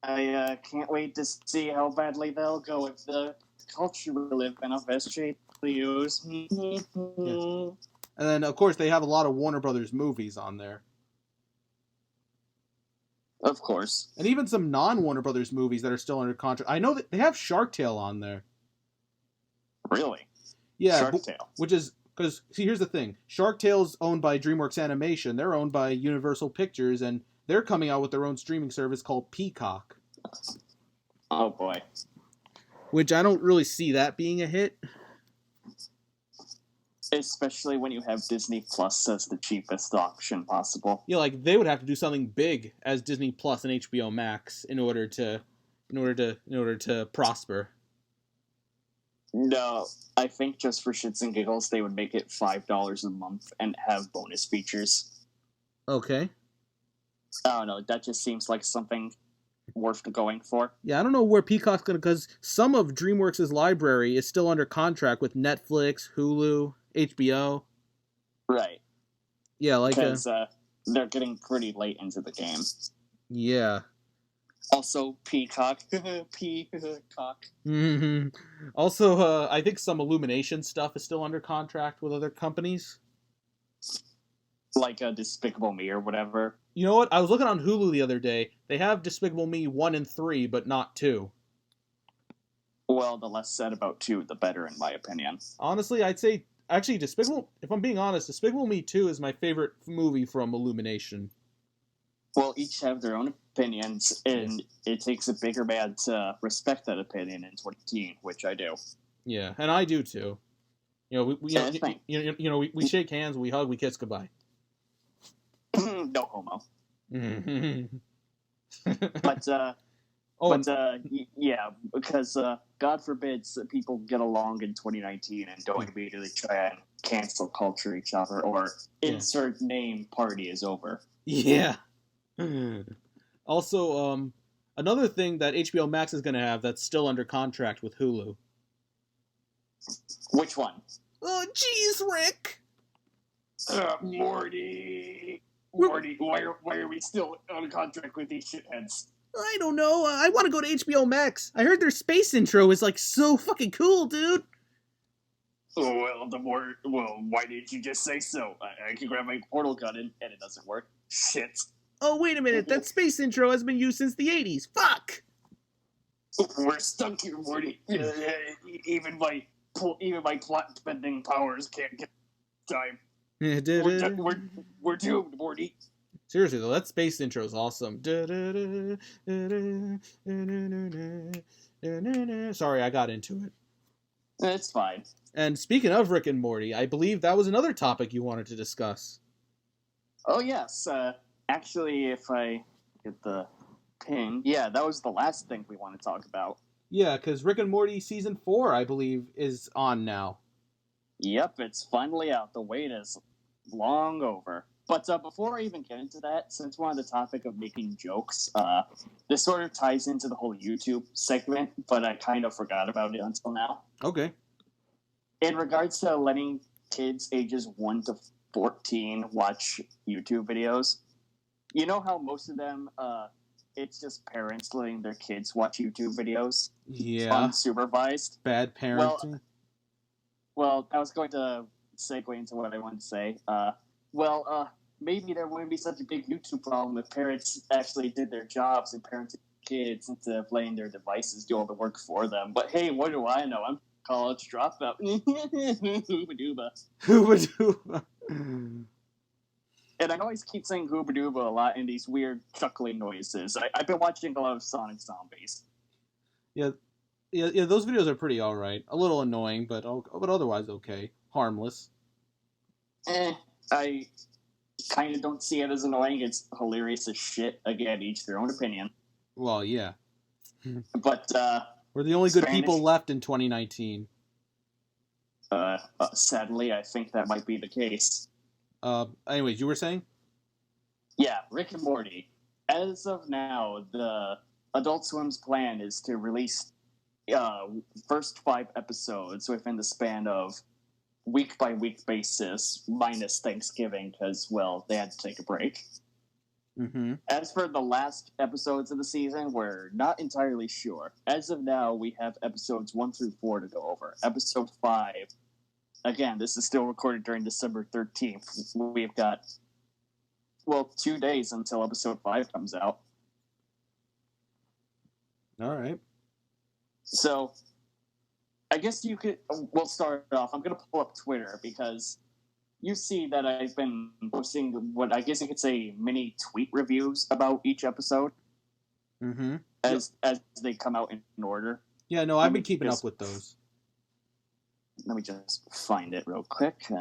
I can't wait to see how badly they'll go with the culture we live in of SJWs. Yeah. And then, of course, they have a lot of Warner Brothers movies on there. Of course. And even some non-Warner Brothers movies that are still under contract. I know that they have Shark Tale on there. Really? Yeah. Shark Tale. Which is... Because, see, here's the thing. Shark Tale's owned by DreamWorks Animation. They're owned by Universal Pictures, and they're coming out with their own streaming service called Peacock. Oh, boy. Which I don't really see that being a hit. Especially when you have Disney Plus as the cheapest option possible. Yeah, like, they would have to do something big as Disney Plus and HBO Max in order to prosper. No, I think just for shits and giggles, they would make it $5 a month and have bonus features. Okay. I don't know, that just seems like something worth going for. Yeah, I don't know where Peacock's going to... Because some of DreamWorks' library is still under contract with Netflix, Hulu, HBO. Right. Yeah, like... Because they're getting pretty late into the game. Yeah. Also, Peacock. Peacock. Mm-hmm. Also, I think some Illumination stuff is still under contract with other companies. Like Despicable Me or whatever. You know what? I was looking on Hulu the other day. They have Despicable Me 1 and 3, but not 2. Well, the less said about 2, the better, in my opinion. Honestly, I'd say actually Despicable. If I'm being honest, Despicable Me 2 is my favorite movie from Illumination. Well, each have their own opinions, and it takes a bigger man to respect that opinion in 2018, which I do. Yeah, and I do too. You know, we shake hands, we hug, we kiss goodbye. No homo. But yeah, because God forbid people get along in 2019 and don't immediately try and cancel culture each other or insert name party is over. Yeah. Also, another thing that HBO Max is going to have that's still under contract with Hulu. Which one? Oh, jeez, Rick. Morty. Morty, why are we still on contract with these shitheads? I don't know. I want to go to HBO Max. I heard their space intro is like so fucking cool, dude. Oh, well, why didn't you just say so? I can grab my portal gun and it doesn't work. Shit. Oh, wait a minute. That space intro has been used since the 80s. Fuck! We're stuck here, Morty. Even my plot bending powers can't get time. We're doomed, Morty. Seriously, though, that space intro is awesome. Sorry, I got into it. It's fine. And speaking of Rick and Morty, I believe that was another topic you wanted to discuss. Oh, yes. Actually, if I get the ping, yeah, that was the last thing we want to talk about. Yeah, because Rick and Morty Season 4, I believe, is on now. Yep, it's finally out. The wait is long over. But before I even get into that, since we're on the topic of making jokes, this sort of ties into the whole YouTube segment, but I kind of forgot about it until now. Okay. In regards to letting kids ages 1 to 14 watch YouTube videos, you know how most of them, it's just parents letting their kids watch YouTube videos? Yeah. Unsupervised. Bad parenting. Well, I was going to segue into what I wanted to say. Maybe there wouldn't be such a big YouTube problem if parents actually did their jobs and parented kids instead of letting their devices do all the work for them. But hey, what do I know? I'm a college dropout. Hooba-dooba. Hooba-dooba. And I always keep saying hooba-dooba a lot in these weird chuckling noises. I've been watching a lot of Sonic Zombies. Yeah, those videos are pretty alright. A little annoying, but otherwise okay. Harmless. I kind of don't see it as annoying. It's hilarious as shit. Again, each their own opinion. Well, yeah. But, we're the only good people left in 2019. Sadly, I think that might be the case. Anyways, you were saying? Yeah, Rick and Morty. As of now, the Adult Swim's plan is to release first 5 episodes within the span of week-by-week basis, minus Thanksgiving, because, well, they had to take a break. Mm-hmm. As for the last episodes of the season, we're not entirely sure. As of now, we have episodes 1 through 4 to go over. Episode 5, again, this is still recorded during December 13th. We've got, 2 days until episode 5 comes out. All right. So, I guess we'll start off. I'm going to pull up Twitter because you see that I've been posting what I guess you could say mini tweet reviews about each episode. Mm-hmm. As they come out in order. Yeah, no, I've been keeping up with those. Let me just find it real quick.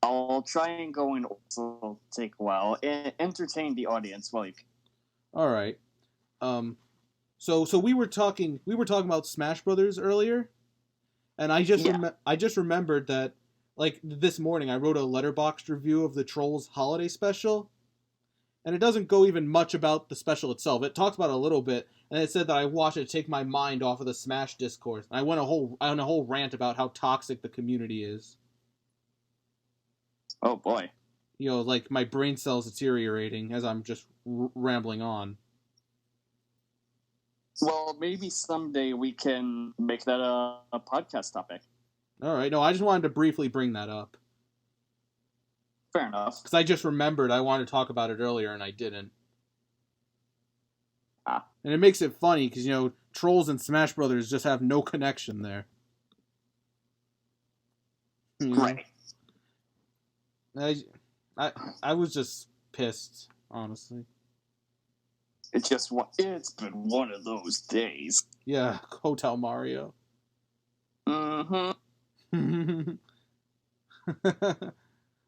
I'll try and go in. It'll take a while. Entertain the audience while you can. All right. So we were talking about Smash Brothers earlier, and I just remembered that, like, this morning I wrote a letterboxd review of the Trolls holiday special, and it doesn't go even much about the special itself. It talks about it a little bit, and it said that I watched it to take my mind off of the Smash discourse. And I went on a whole rant about how toxic the community is. Oh boy. You know, like my brain cells deteriorating as I'm just rambling on. Well, maybe someday we can make that a podcast topic. All right. No, I just wanted to briefly bring that up. Fair enough. Because I just remembered I wanted to talk about it earlier and I didn't. And it makes it funny because, Trolls and Smash Brothers just have no connection there. Right. I was just pissed, honestly. It's been one of those days. Yeah, Hotel Mario. Mm-hmm.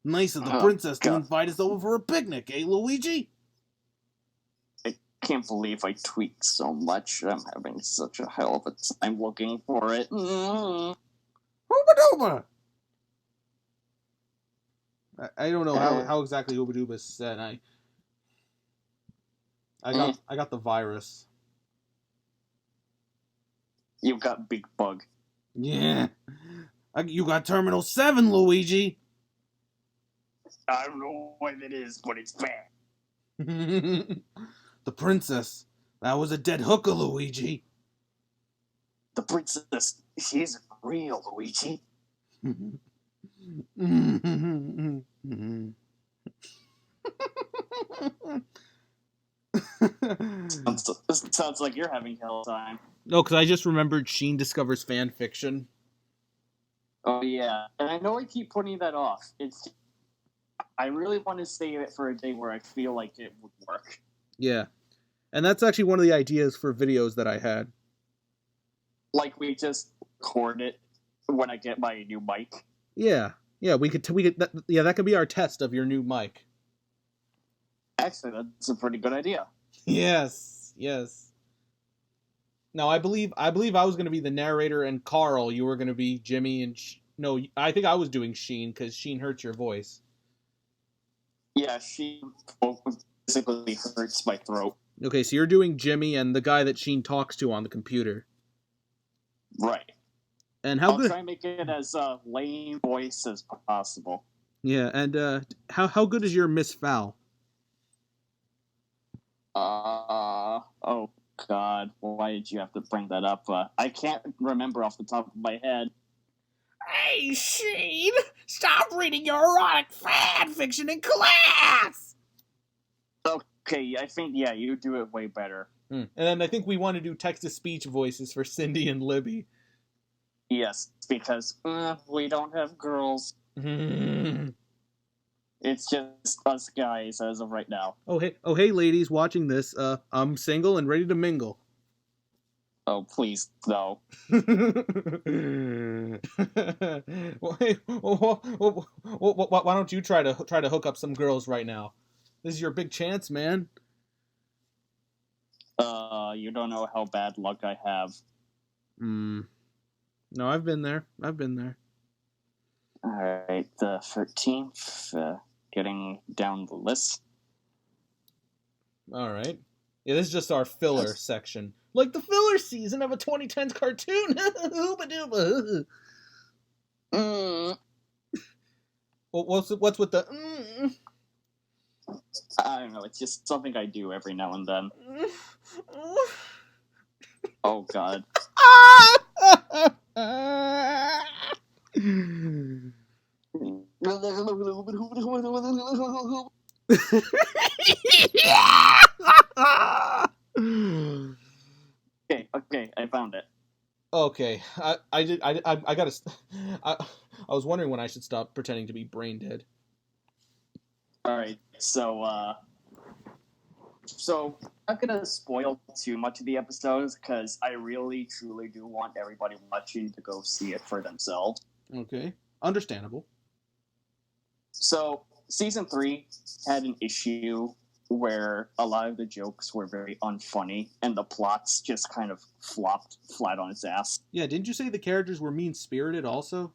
Nice of the princess to invite us over for a picnic, eh, Luigi? I can't believe I tweaked so much. I'm having such a hell of a time looking for it. Hooba Dooba! I don't know how exactly Hooba Dooba said. I got the virus. You got Big Bug. Yeah. You got Terminal 7, Luigi. I don't know what it is, but it's bad. The princess. That was a dead hooker, Luigi. The princess, she isn't real, Luigi. Sounds like you're having hell time. No, because I just remembered Sheen discovers fan fiction. Oh yeah, and I know I keep putting that off. I really want to save it for a day where I feel like it would work. Yeah, and that's actually one of the ideas for videos that I had. Like we just record it when I get my new mic. Yeah, we could. That could be our test of your new mic. Actually, that's a pretty good idea. Yes. No, I believe I was going to be the narrator, and Carl, you were going to be Jimmy, and no, I think I was doing Sheen because Sheen hurts your voice. Yeah, Sheen basically hurts my throat. Okay, so you're doing Jimmy and the guy that Sheen talks to on the computer. Right. And I'll try and make it as lame voice as possible. Yeah, and how good is your Miss Fowl? Oh God, why did you have to bring that up? I can't remember off the top of my head. Hey, Sheen! Stop reading your erotic fan fiction in class! Okay, I think, yeah, you do it way better. And then I think we want to do text-to-speech voices for Cindy and Libby. Yes, because we don't have girls. It's just us guys as of right now. Oh hey, ladies watching this. I'm single and ready to mingle. Oh, please, no. Why don't you try to hook up some girls right now? This is your big chance, man. You don't know how bad luck I have. No, I've been there. Alright, the 13th, getting down the list. Alright. Yeah, this is just our filler section. Like the filler season of a 2010s cartoon. Ooba dooba. What's with the I don't know, it's just something I do every now and then. Oh God. Okay, I found it. Okay, I was wondering when I should stop pretending to be brain dead. Alright, so I'm not gonna spoil too much of the episodes because I really, truly do want everybody watching to go see it for themselves. Okay, understandable. So, season 3 had an issue where a lot of the jokes were very unfunny and the plots just kind of flopped flat on its ass. Yeah, didn't you say the characters were mean-spirited also?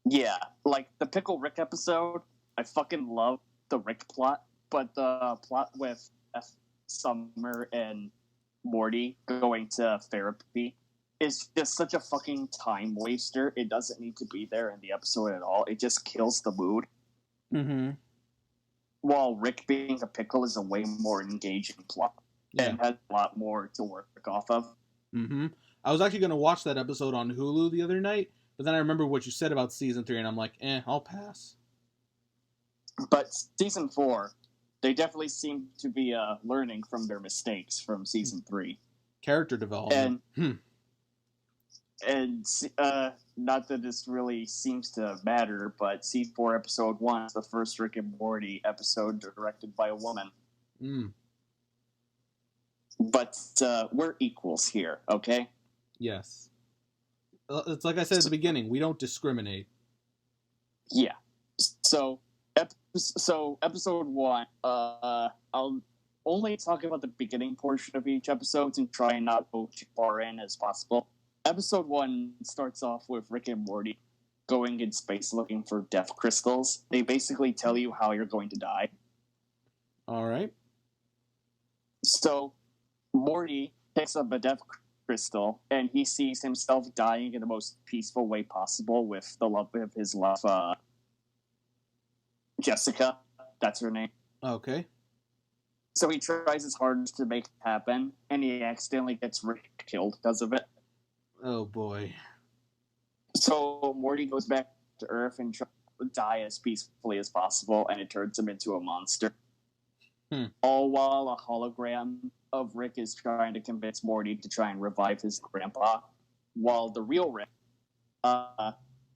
Yeah, like the Pickle Rick episode, I fucking love the Rick plot, but the plot with Summer and Morty going to therapy is just such a fucking time waster. It doesn't need to be there in the episode at all. It just kills the mood. Mm-hmm. While Rick being a pickle is a way more engaging plot and has a lot more to work off of. Mm-hmm. I was actually going to watch that episode on Hulu the other night, but then I remember what you said about season 3, and I'm like, I'll pass. But season 4, They definitely seem to be learning from their mistakes from season 3. Character development. And not that this really seems to matter, but season 4, episode 1 is the first Rick and Morty episode directed by a woman. But we're equals here, okay? Yes. It's like I said at the beginning, we don't discriminate. Yeah. So episode 1, I'll only talk about the beginning portion of each episode and try and not go too far in as possible. Episode 1 starts off with Rick and Morty going in space looking for death crystals. They basically tell you how you're going to die. All right. So Morty picks up a death crystal, and he sees himself dying in the most peaceful way possible with the love of his love, Jessica. That's her name. Okay. So he tries his hardest to make it happen, and he accidentally gets Rick killed because of it. Oh, boy. So Morty goes back to Earth and tries to die as peacefully as possible, and it turns him into a monster. All while a hologram of Rick is trying to convince Morty to try and revive his grandpa, while the real Rick...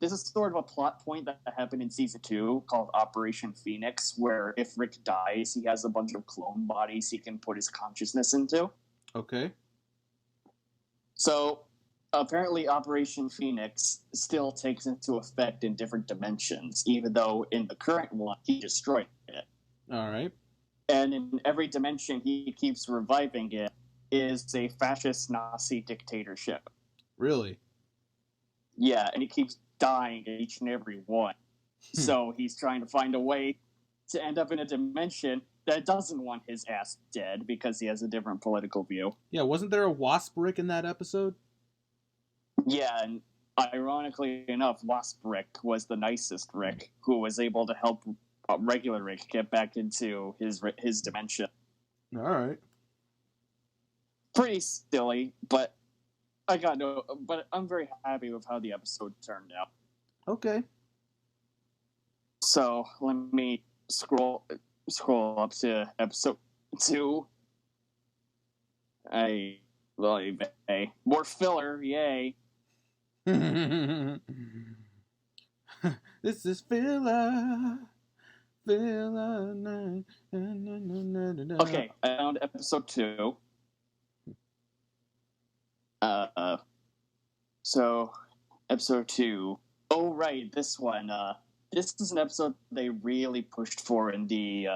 this is sort of a plot point that happened in season 2 called Operation Phoenix, where if Rick dies, he has a bunch of clone bodies he can put his consciousness into. Okay. So apparently Operation Phoenix still takes into effect in different dimensions, even though in the current one, he destroyed it. All right. And in every dimension he keeps reviving it is a fascist Nazi dictatorship. Really? Yeah, and he keeps dying in each and every one. So he's trying to find a way to end up in a dimension that doesn't want his ass dead because he has a different political view. Yeah, wasn't there a Wasp Rick in that episode? Yeah, and ironically enough, Wasp Rick was the nicest Rick who was able to help regular Rick get back into his dimension. All right. Pretty silly, but but I'm very happy with how the episode turned out. Okay. So let me scroll up to episode 2. More filler, yay. This is filler. Okay, I found episode 2. So episode 2. Oh right, this one. This is an episode they really pushed for in the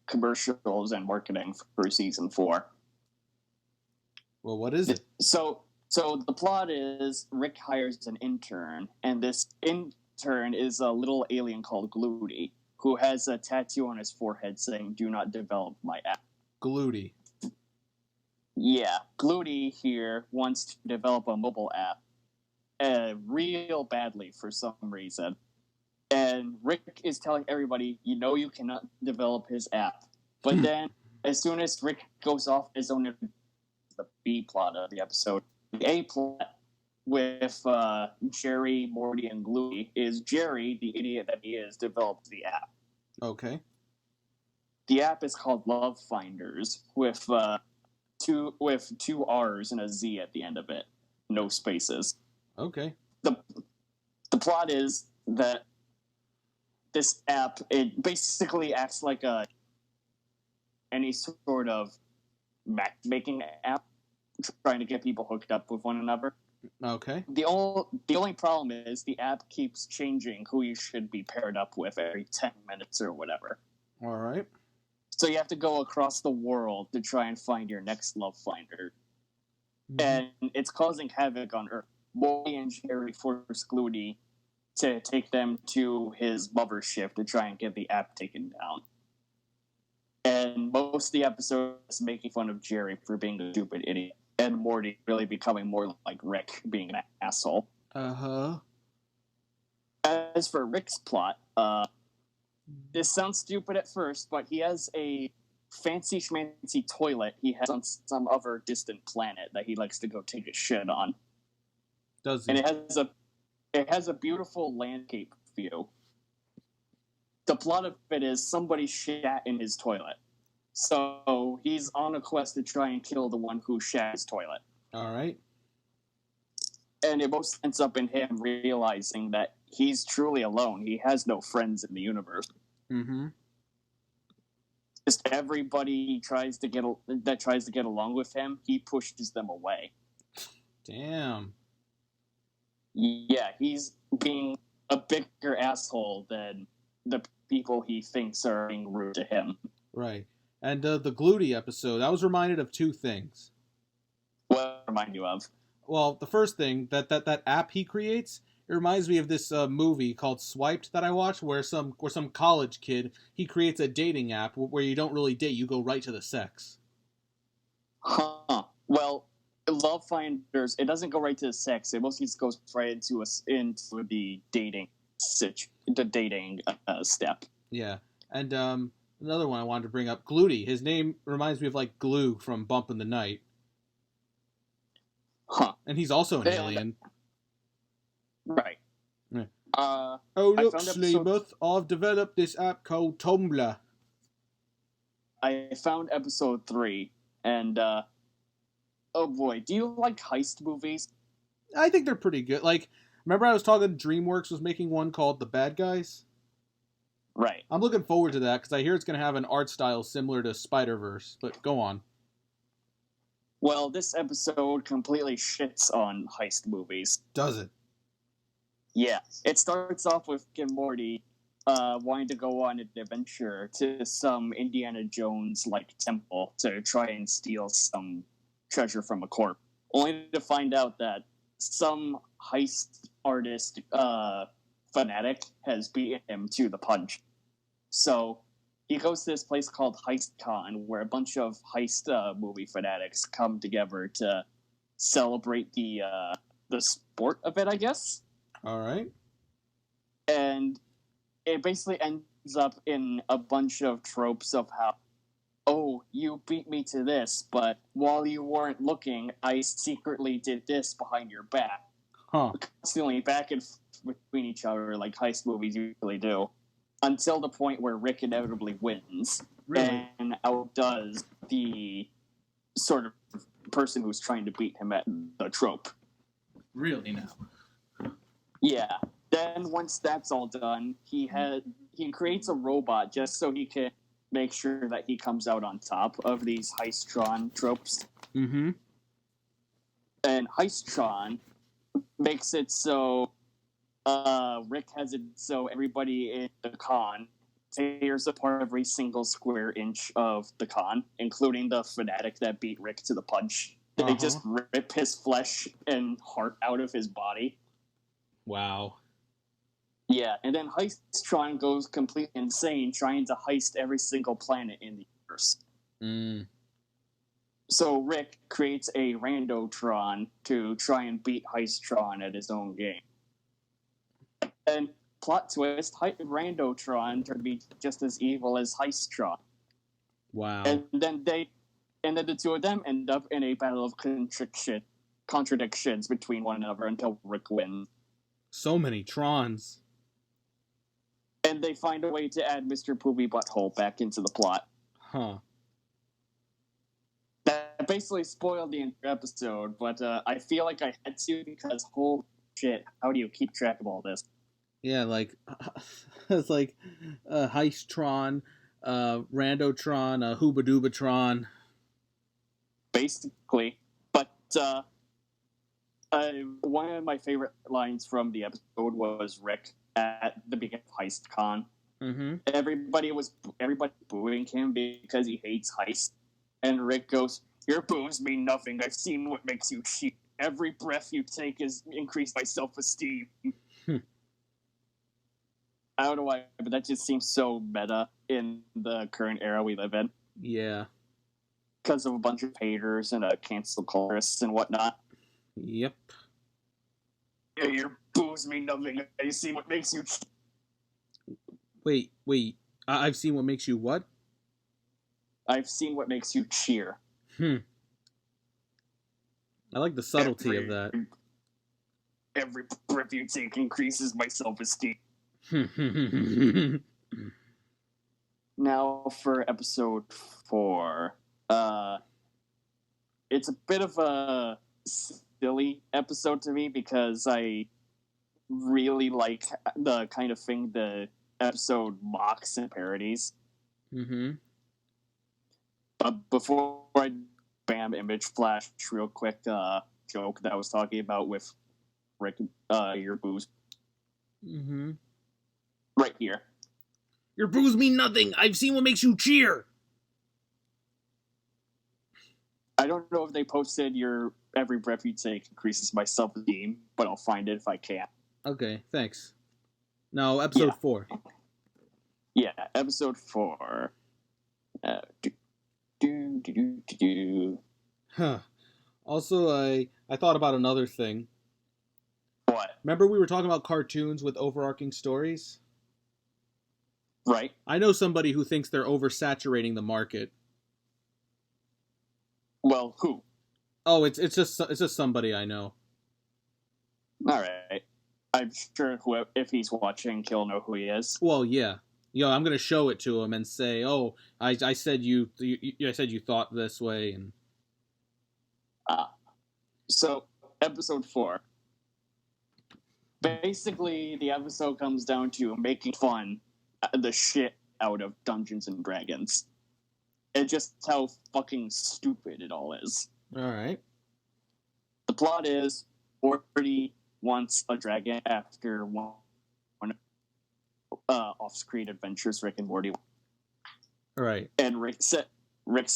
commercials and marketing for season 4. Well, what is it? So the plot is Rick hires an intern, and this intern is a little alien called Gluty, who has a tattoo on his forehead saying, "Do not develop my app." Gluty. Yeah, Gluty here wants to develop a mobile app real badly for some reason. And Rick is telling everybody, you cannot develop his app. But then, as soon as Rick goes off his own, the B plot of the episode, the A plot with Jerry, Morty, and Gluty is Jerry, the idiot that he is, developed the app. Okay. The app is called Love Finders with two R's and a Z at the end of it, no spaces. Okay. The plot is that this app, it basically acts like any sort of matchmaking app, trying to get people hooked up with one another. Okay. The only problem is the app keeps changing who you should be paired up with every 10 minutes or whatever. All right. So you have to go across the world to try and find your next love finder. And it's causing havoc on Earth. Morty and Jerry force Gluty to take them to his mothership to try and get the app taken down. And most of the episode is making fun of Jerry for being a stupid idiot, and Morty really becoming more like Rick, being an asshole. Uh-huh. As for Rick's plot, this sounds stupid at first, but he has a fancy schmancy toilet he has on some other distant planet that he likes to go take a shit on. Does he? And it has a beautiful landscape view. The plot of it is somebody shat in his toilet. So he's on a quest to try and kill the one who shat his toilet. All right. And it most ends up in him realizing that he's truly alone. He has no friends in the universe. Mm-hmm. Just everybody tries to get along with him, he pushes them away. Damn. Yeah, he's being a bigger asshole than the people he thinks are being rude to him. Right. And the Gluty episode, I was reminded of two things. What remind you of? Well, the first thing, that app he creates, it reminds me of this movie called Swiped that I watched, where some college kid, he creates a dating app where you don't really date, you go right to the sex. Huh. Well, Love Finders, it doesn't go right to the sex. It mostly just goes right into the dating step. Yeah. And another one I wanted to bring up, Gluty. His name reminds me of like Glue from Bump in the Night. Huh. And he's also an alien. Right. Yeah. Oh, look, Sleemuth, I've developed this app called Tumblr. I found episode 3, and oh boy, do you like heist movies? I think they're pretty good. Like, remember I was talking DreamWorks was making one called The Bad Guys? Right. I'm looking forward to that because I hear it's going to have an art style similar to Spider-Verse, but go on. Well, this episode completely shits on heist movies. Does it? Yeah. It starts off with Rick and Morty wanting to go on an adventure to some Indiana Jones-like temple to try and steal some treasure from a corpse, only to find out that some heist artist fanatic has beaten him to the punch. So he goes to this place called Heist Con, where a bunch of heist movie fanatics come together to celebrate the sport of it, I guess. All right. And it basically ends up in a bunch of tropes of how, oh, you beat me to this, but while you weren't looking, I secretly did this behind your back. Huh. Constantly back and forth between each other, like heist movies usually do, until the point where Rick inevitably wins. Really? And outdoes the sort of person who's trying to beat him at the trope. Really now? Yeah. Then once that's all done, he creates a robot just so he can make sure that he comes out on top of these Heisttron tropes. Mm-hmm. And Heisttron makes it so Rick has it so everybody in the con tears apart every single square inch of the con, including the fanatic that beat Rick to the punch. They just rip his flesh and heart out of his body. Wow. Yeah, and then Heisttron goes completely insane trying to heist every single planet in the universe. Mm. So Rick creates a Randotron to try and beat Heisttron at his own game. And plot twist, Randotron turned to be just as evil as Heisttron. Wow. And then the two of them end up in a battle of contradictions between one another until Rick wins. So many Trons. And they find a way to add Mr. Poopy Butthole back into the plot. Huh. That basically spoiled the entire episode, but I feel like I had to because, holy shit, how do you keep track of all this? Yeah, like, it's like Heisttron, Randotron, Hooba-Doobatron. Basically. But one of my favorite lines from the episode was Rick at the beginning of Heist Con. Mm-hmm. Everybody booing him because he hates heist. And Rick goes, "Your boos mean nothing. I've seen what makes you cheat. Every breath you take is increased my self-esteem." I don't know why, but that just seems so meta in the current era we live in. Yeah. Because of a bunch of haters and cancel culturists and whatnot. Yep. Yeah, your boos mean nothing. I see what makes you cheat. Wait. I've seen what makes you what? I've seen what makes you cheer. I like the subtlety of that. Every breath you take increases my self-esteem. Now for episode 4. It's a bit of a silly episode to me because I really like the kind of thing the episode mocks and parodies. Mm-hmm. But before I image flash real quick, joke that I was talking about with Rick, your booze. Mm-hmm. Right here. Your boos mean nothing. I've seen what makes you cheer. I don't know if they posted your every breath you take increases my self-esteem, but I'll find it if I can. Okay, thanks. Now, episode 4. Yeah, episode 4. Huh. Also, I thought about another thing. What? Remember we were talking about cartoons with overarching stories? Right. I know somebody who thinks they're oversaturating the market. Well, who? Oh, it's just somebody I know. All right. I'm sure if he's watching, he'll know who he is. Well, yeah. I'm gonna show it to him and say, "Oh, I said you said you thought this way." And so episode 4. Basically, the episode comes down to making fun the shit out of Dungeons and Dragons, and just how fucking stupid it all is. All right. The plot is Morty wants a dragon after one off-screen adventures Rick and Morty. Right. And Rick's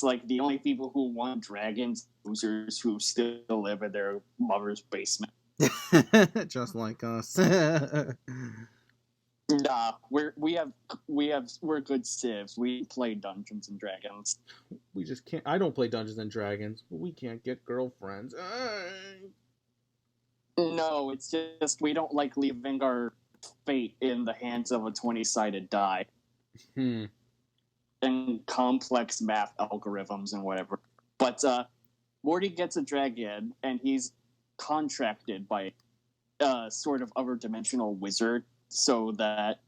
like, the only people who want dragons, losers who still live in their mother's basement. Just like us. Nah, we're good civs. We play Dungeons and Dragons. We just can't. I don't play Dungeons and Dragons. We can't get girlfriends. No, it's just we don't like leaving our fate in the hands of a 20-sided die. And complex math algorithms and whatever. But Morty gets a dragon, and he's contracted by a sort of other dimensional wizard so that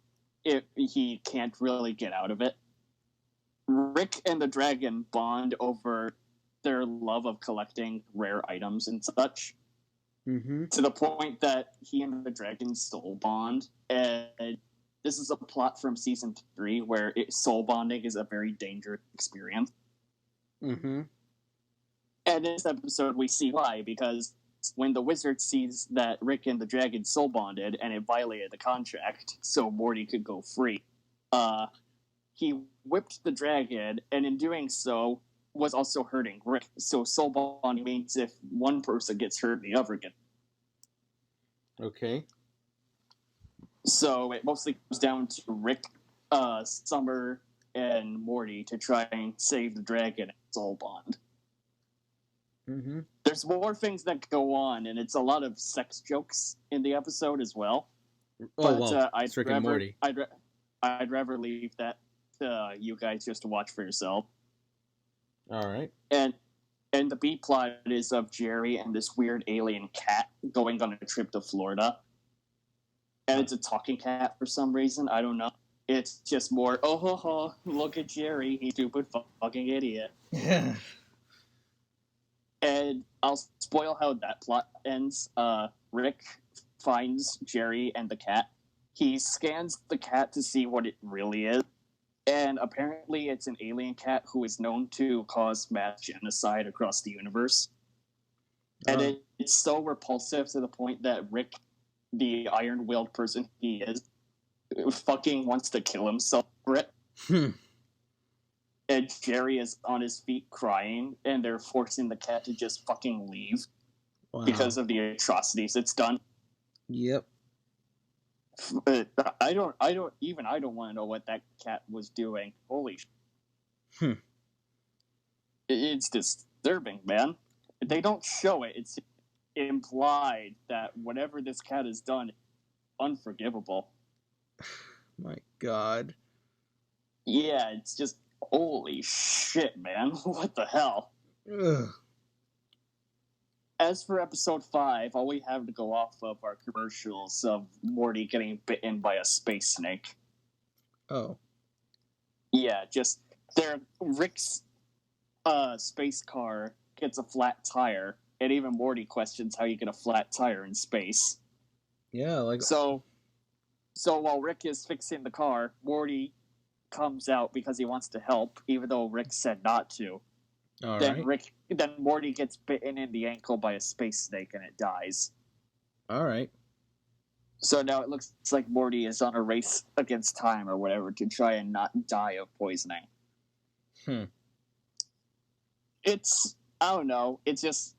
he can't really get out of it. Rick and the dragon bond over their love of collecting rare items and such. Mm-hmm. To the point that he and the dragon soul bond. And this is a plot from season 3 where soul bonding is a very dangerous experience. Mm-hmm. And in this episode, we see why, because when the wizard sees that Rick and the dragon soul bonded and it violated the contract so Morty could go free, he whipped the dragon, and in doing so, was also hurting Rick. So soul bonding means if one person gets hurt, the other gets. Okay. So it mostly comes down to Rick, Summer, and Morty to try and save the dragon and soul bond. Mm-hmm. There's more things that go on, and it's a lot of sex jokes in the episode as well. Oh, but, well, it's Rick and Morty. I'd rather leave that to you guys just to watch for yourself. All right. And the B plot is of Jerry and this weird alien cat going on a trip to Florida. And it's a talking cat for some reason. I don't know. It's just more, oh, ho, ho, look at Jerry, he's stupid fucking idiot. Yeah. And I'll spoil how that plot ends. Rick finds Jerry and the cat. He scans the cat to see what it really is. And apparently it's an alien cat who is known to cause mass genocide across the universe. And it's so repulsive to the point that Rick, the iron-willed person he is, fucking wants to kill himself for it. And Jerry is on his feet crying, and they're forcing the cat to just fucking leave because of the atrocities it's done. Yep. I don't want to know what that cat was doing. Holy shit. It's disturbing, man. They don't show it. It's implied that whatever this cat has done is unforgivable. My God. Yeah, it's just, holy shit, man. What the hell? Ugh. As for episode 5, all we have to go off of are commercials of Morty getting bitten by a space snake. Oh. Yeah, just Rick's space car gets a flat tire, and even Morty questions how you get a flat tire in space. Yeah, like So while Rick is fixing the car, Morty comes out because he wants to help, even though Rick said not to. all Then right, then Morty gets bitten in the ankle by a space snake and it dies. all right. So now it looks like Morty is on a race against time or whatever to try and not die of poisoning. It's, I don't know, it's just,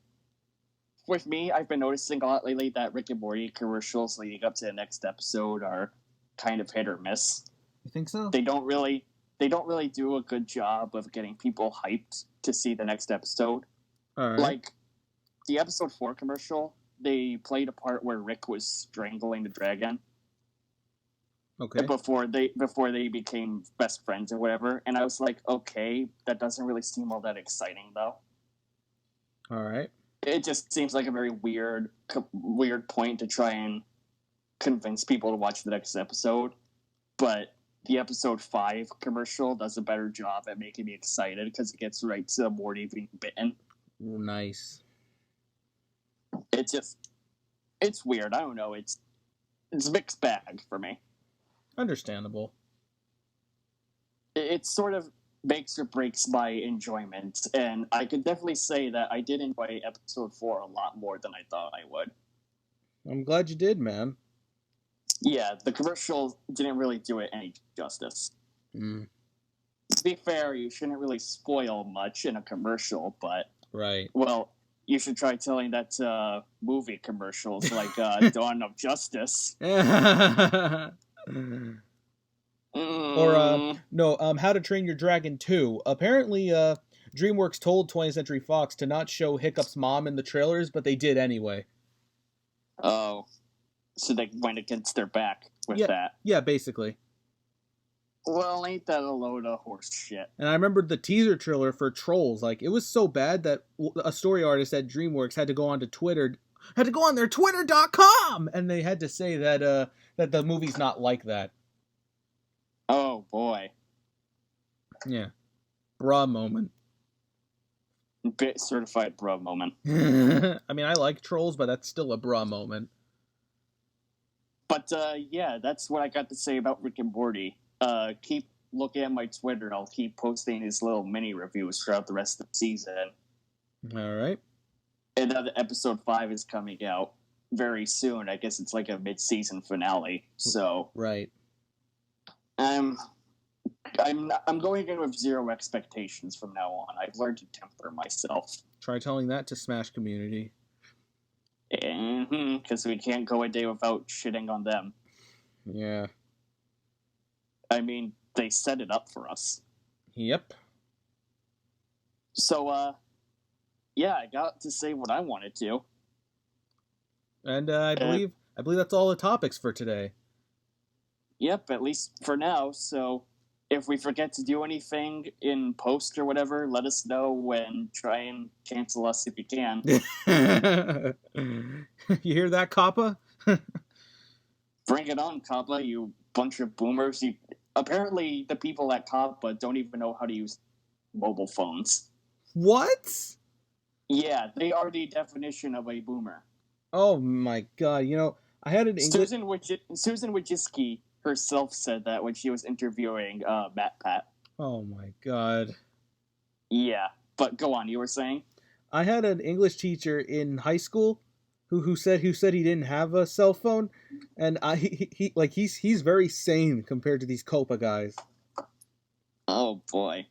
with me, I've been noticing a lot lately that Rick and Morty commercials leading up to the next episode are kind of hit or miss. You think so? They don't really do a good job of getting people hyped to see the next episode. All right. Like the episode 4 commercial, they played a part where Rick was strangling the dragon Okay. before they became best friends or whatever, and I was like, okay, that doesn't really seem all that exciting though. All right. It just seems like a very weird point to try and convince people to watch the next episode. But the episode 5 commercial does a better job at making me excited because it gets right to Morty being bitten. Nice. It's weird. I don't know. It's a mixed bag for me. Understandable. It sort of makes or breaks my enjoyment, and I could definitely say that I did enjoy episode 4 a lot more than I thought I would. I'm glad you did, man. Yeah, the commercial didn't really do it any justice. Mm, To be fair, you shouldn't really spoil much in a commercial, but, right. well, you should try telling that to movie commercials like Dawn of Justice. Or How to Train Your Dragon 2. Apparently, DreamWorks told 20th Century Fox to not show Hiccup's mom in the trailers, but they did anyway. Oh, so they went against their back with that. Yeah, basically. Well, ain't that a load of horse shit? And I remembered the teaser trailer for Trolls. Like, it was so bad that a story artist at DreamWorks had to go on their Twitter.com, and they had to say that that the movie's not like that. Oh boy. Yeah. Bruh moment. Bit certified bruh moment. I mean, I like Trolls, but that's still a bruh moment. But yeah, that's what I got to say about Rick and Morty. Keep looking at my Twitter. I'll keep posting these little mini reviews throughout the rest of the season. All right. And then episode 5 is coming out very soon. I guess it's like a mid-season finale. So right. I'm going in with zero expectations from now on. I've learned to temper myself. Try telling that to Smash Community. Because we can't go a day without shitting on them. Yeah. I mean, they set it up for us. Yep. So, yeah, I got to say what I wanted to. And I believe that's all the topics for today. Yep, at least for now. So if we forget to do anything in post or whatever, let us know and try and cancel us if you can. You hear that, Coppa? Bring it on, Coppa, you bunch of boomers. Apparently, the people at Coppa don't even know how to use mobile phones. What? Yeah, they are the definition of a boomer. Oh my god, I had an English... Susan Wojcicki herself said that when she was interviewing Matt Pat. Oh my god. Yeah, but go on, you were saying? I had an English teacher in high school who said he didn't have a cell phone, and he's very sane compared to these Coppa guys. Oh boy.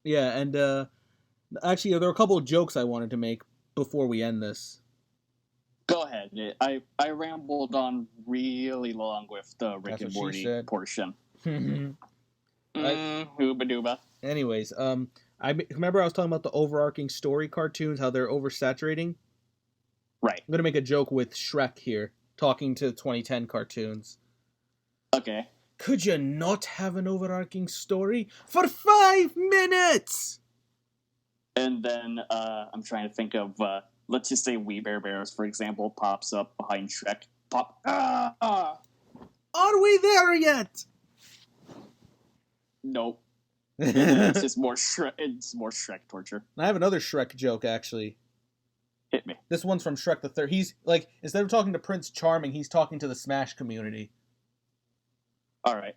Yeah, and actually there were a couple of jokes I wanted to make before we end this. Go ahead. I rambled on really long with the Rick and Morty portion. Hooba-dooba. Anyways, I remember I was talking about the overarching story cartoons, how they're oversaturating. Right. I'm going to make a joke with Shrek here, talking to 2010 cartoons. Okay. Could you not have an overarching story for 5 minutes? And then I'm trying to think of, let's just say We Bare Bears, for example, pops up behind Shrek. Are we there yet? Nope. It's just more Shrek. It's more Shrek torture. I have another Shrek joke, actually. Hit me. This one's from Shrek the Third. He's like, instead of talking to Prince Charming, he's talking to the Smash community. All right.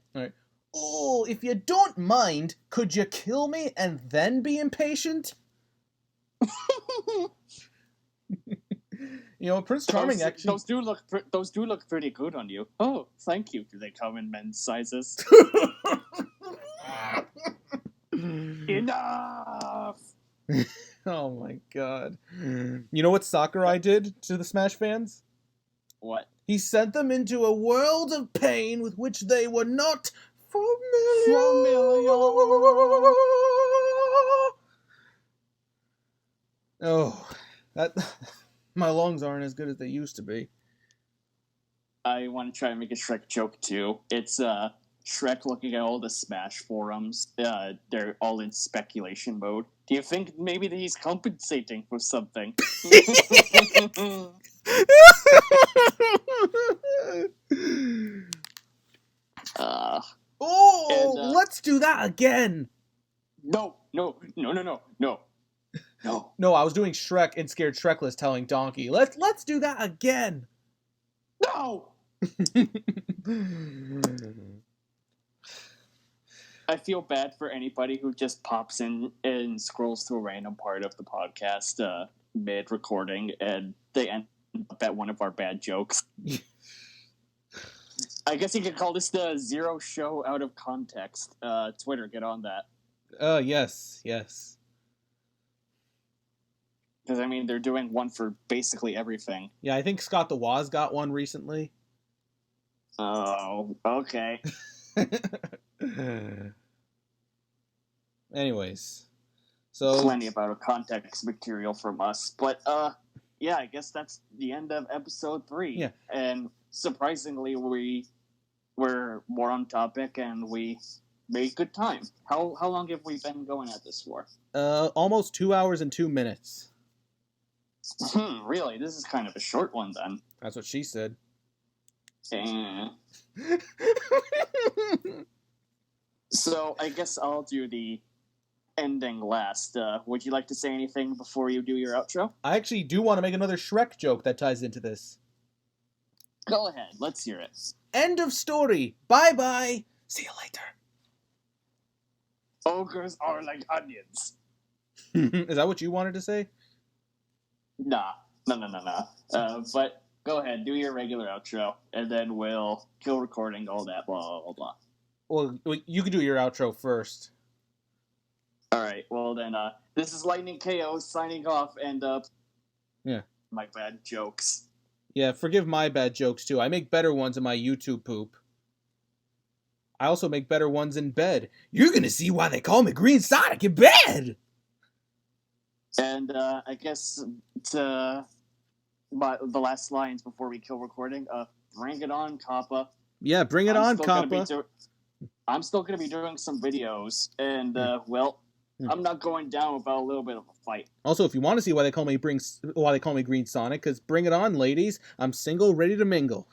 Oh, if you don't mind, could you kill me and then be impatient? You know, Prince Charming actually. Those do look pretty good on you. Oh, thank you. Do they come in men's sizes? Enough. Oh my god. You know what Sakurai did to the Smash fans? What? He sent them into a world of pain with which they were not familiar. Oh, that my lungs aren't as good as they used to be. I want to try and make a Shrek joke too. It's Shrek looking at all the Smash forums. They're all in speculation mode. Do you think maybe that he's compensating for something? Let's do that again. No. No, I was doing Shrek and Scared Shrekless telling Donkey, let's do that again. No. I feel bad for anybody who just pops in and scrolls through a random part of the podcast mid-recording, and they end up at one of our bad jokes. I guess you could call this the Zero Show Out of Context. Twitter, get on that. Yes. Because, I mean, they're doing one for basically everything. Yeah, I think Scott the Woz got one recently. Oh, okay. Anyways, so plenty of out of context material from us, but yeah, I guess that's the end of episode 3. Yeah, and surprisingly, we were more on topic and we made good time. How long have we been going at this for? Almost 2 hours and 2 minutes. Really? This is kind of a short one then. That's what she said. So I guess I'll do the ending last. Would you like to say anything before you do your outro? I actually do want to make another Shrek joke that ties into this. Go ahead. Let's hear it. End of story. Bye-bye. See you later. Ogres are like onions. Is that what you wanted to say? Nah. But go ahead. Do your regular outro, and then we'll kill recording, all that, blah, blah, blah. Well, you can do your outro first. All right. Well, then, this is Lightning Cayo signing off, and, yeah, my bad jokes. Yeah, forgive my bad jokes, too. I make better ones in my YouTube poop. I also make better ones in bed. You're gonna see why they call me Green Sonic in bed! And, I guess, the last lines before we kill recording, bring it on, Coppa. Yeah, bring it on, Coppa. I'm still going to be doing some videos, and, I'm not going down without a little bit of a fight. Also, if you want to see why they call me Green Sonic, because bring it on, ladies. I'm single, ready to mingle.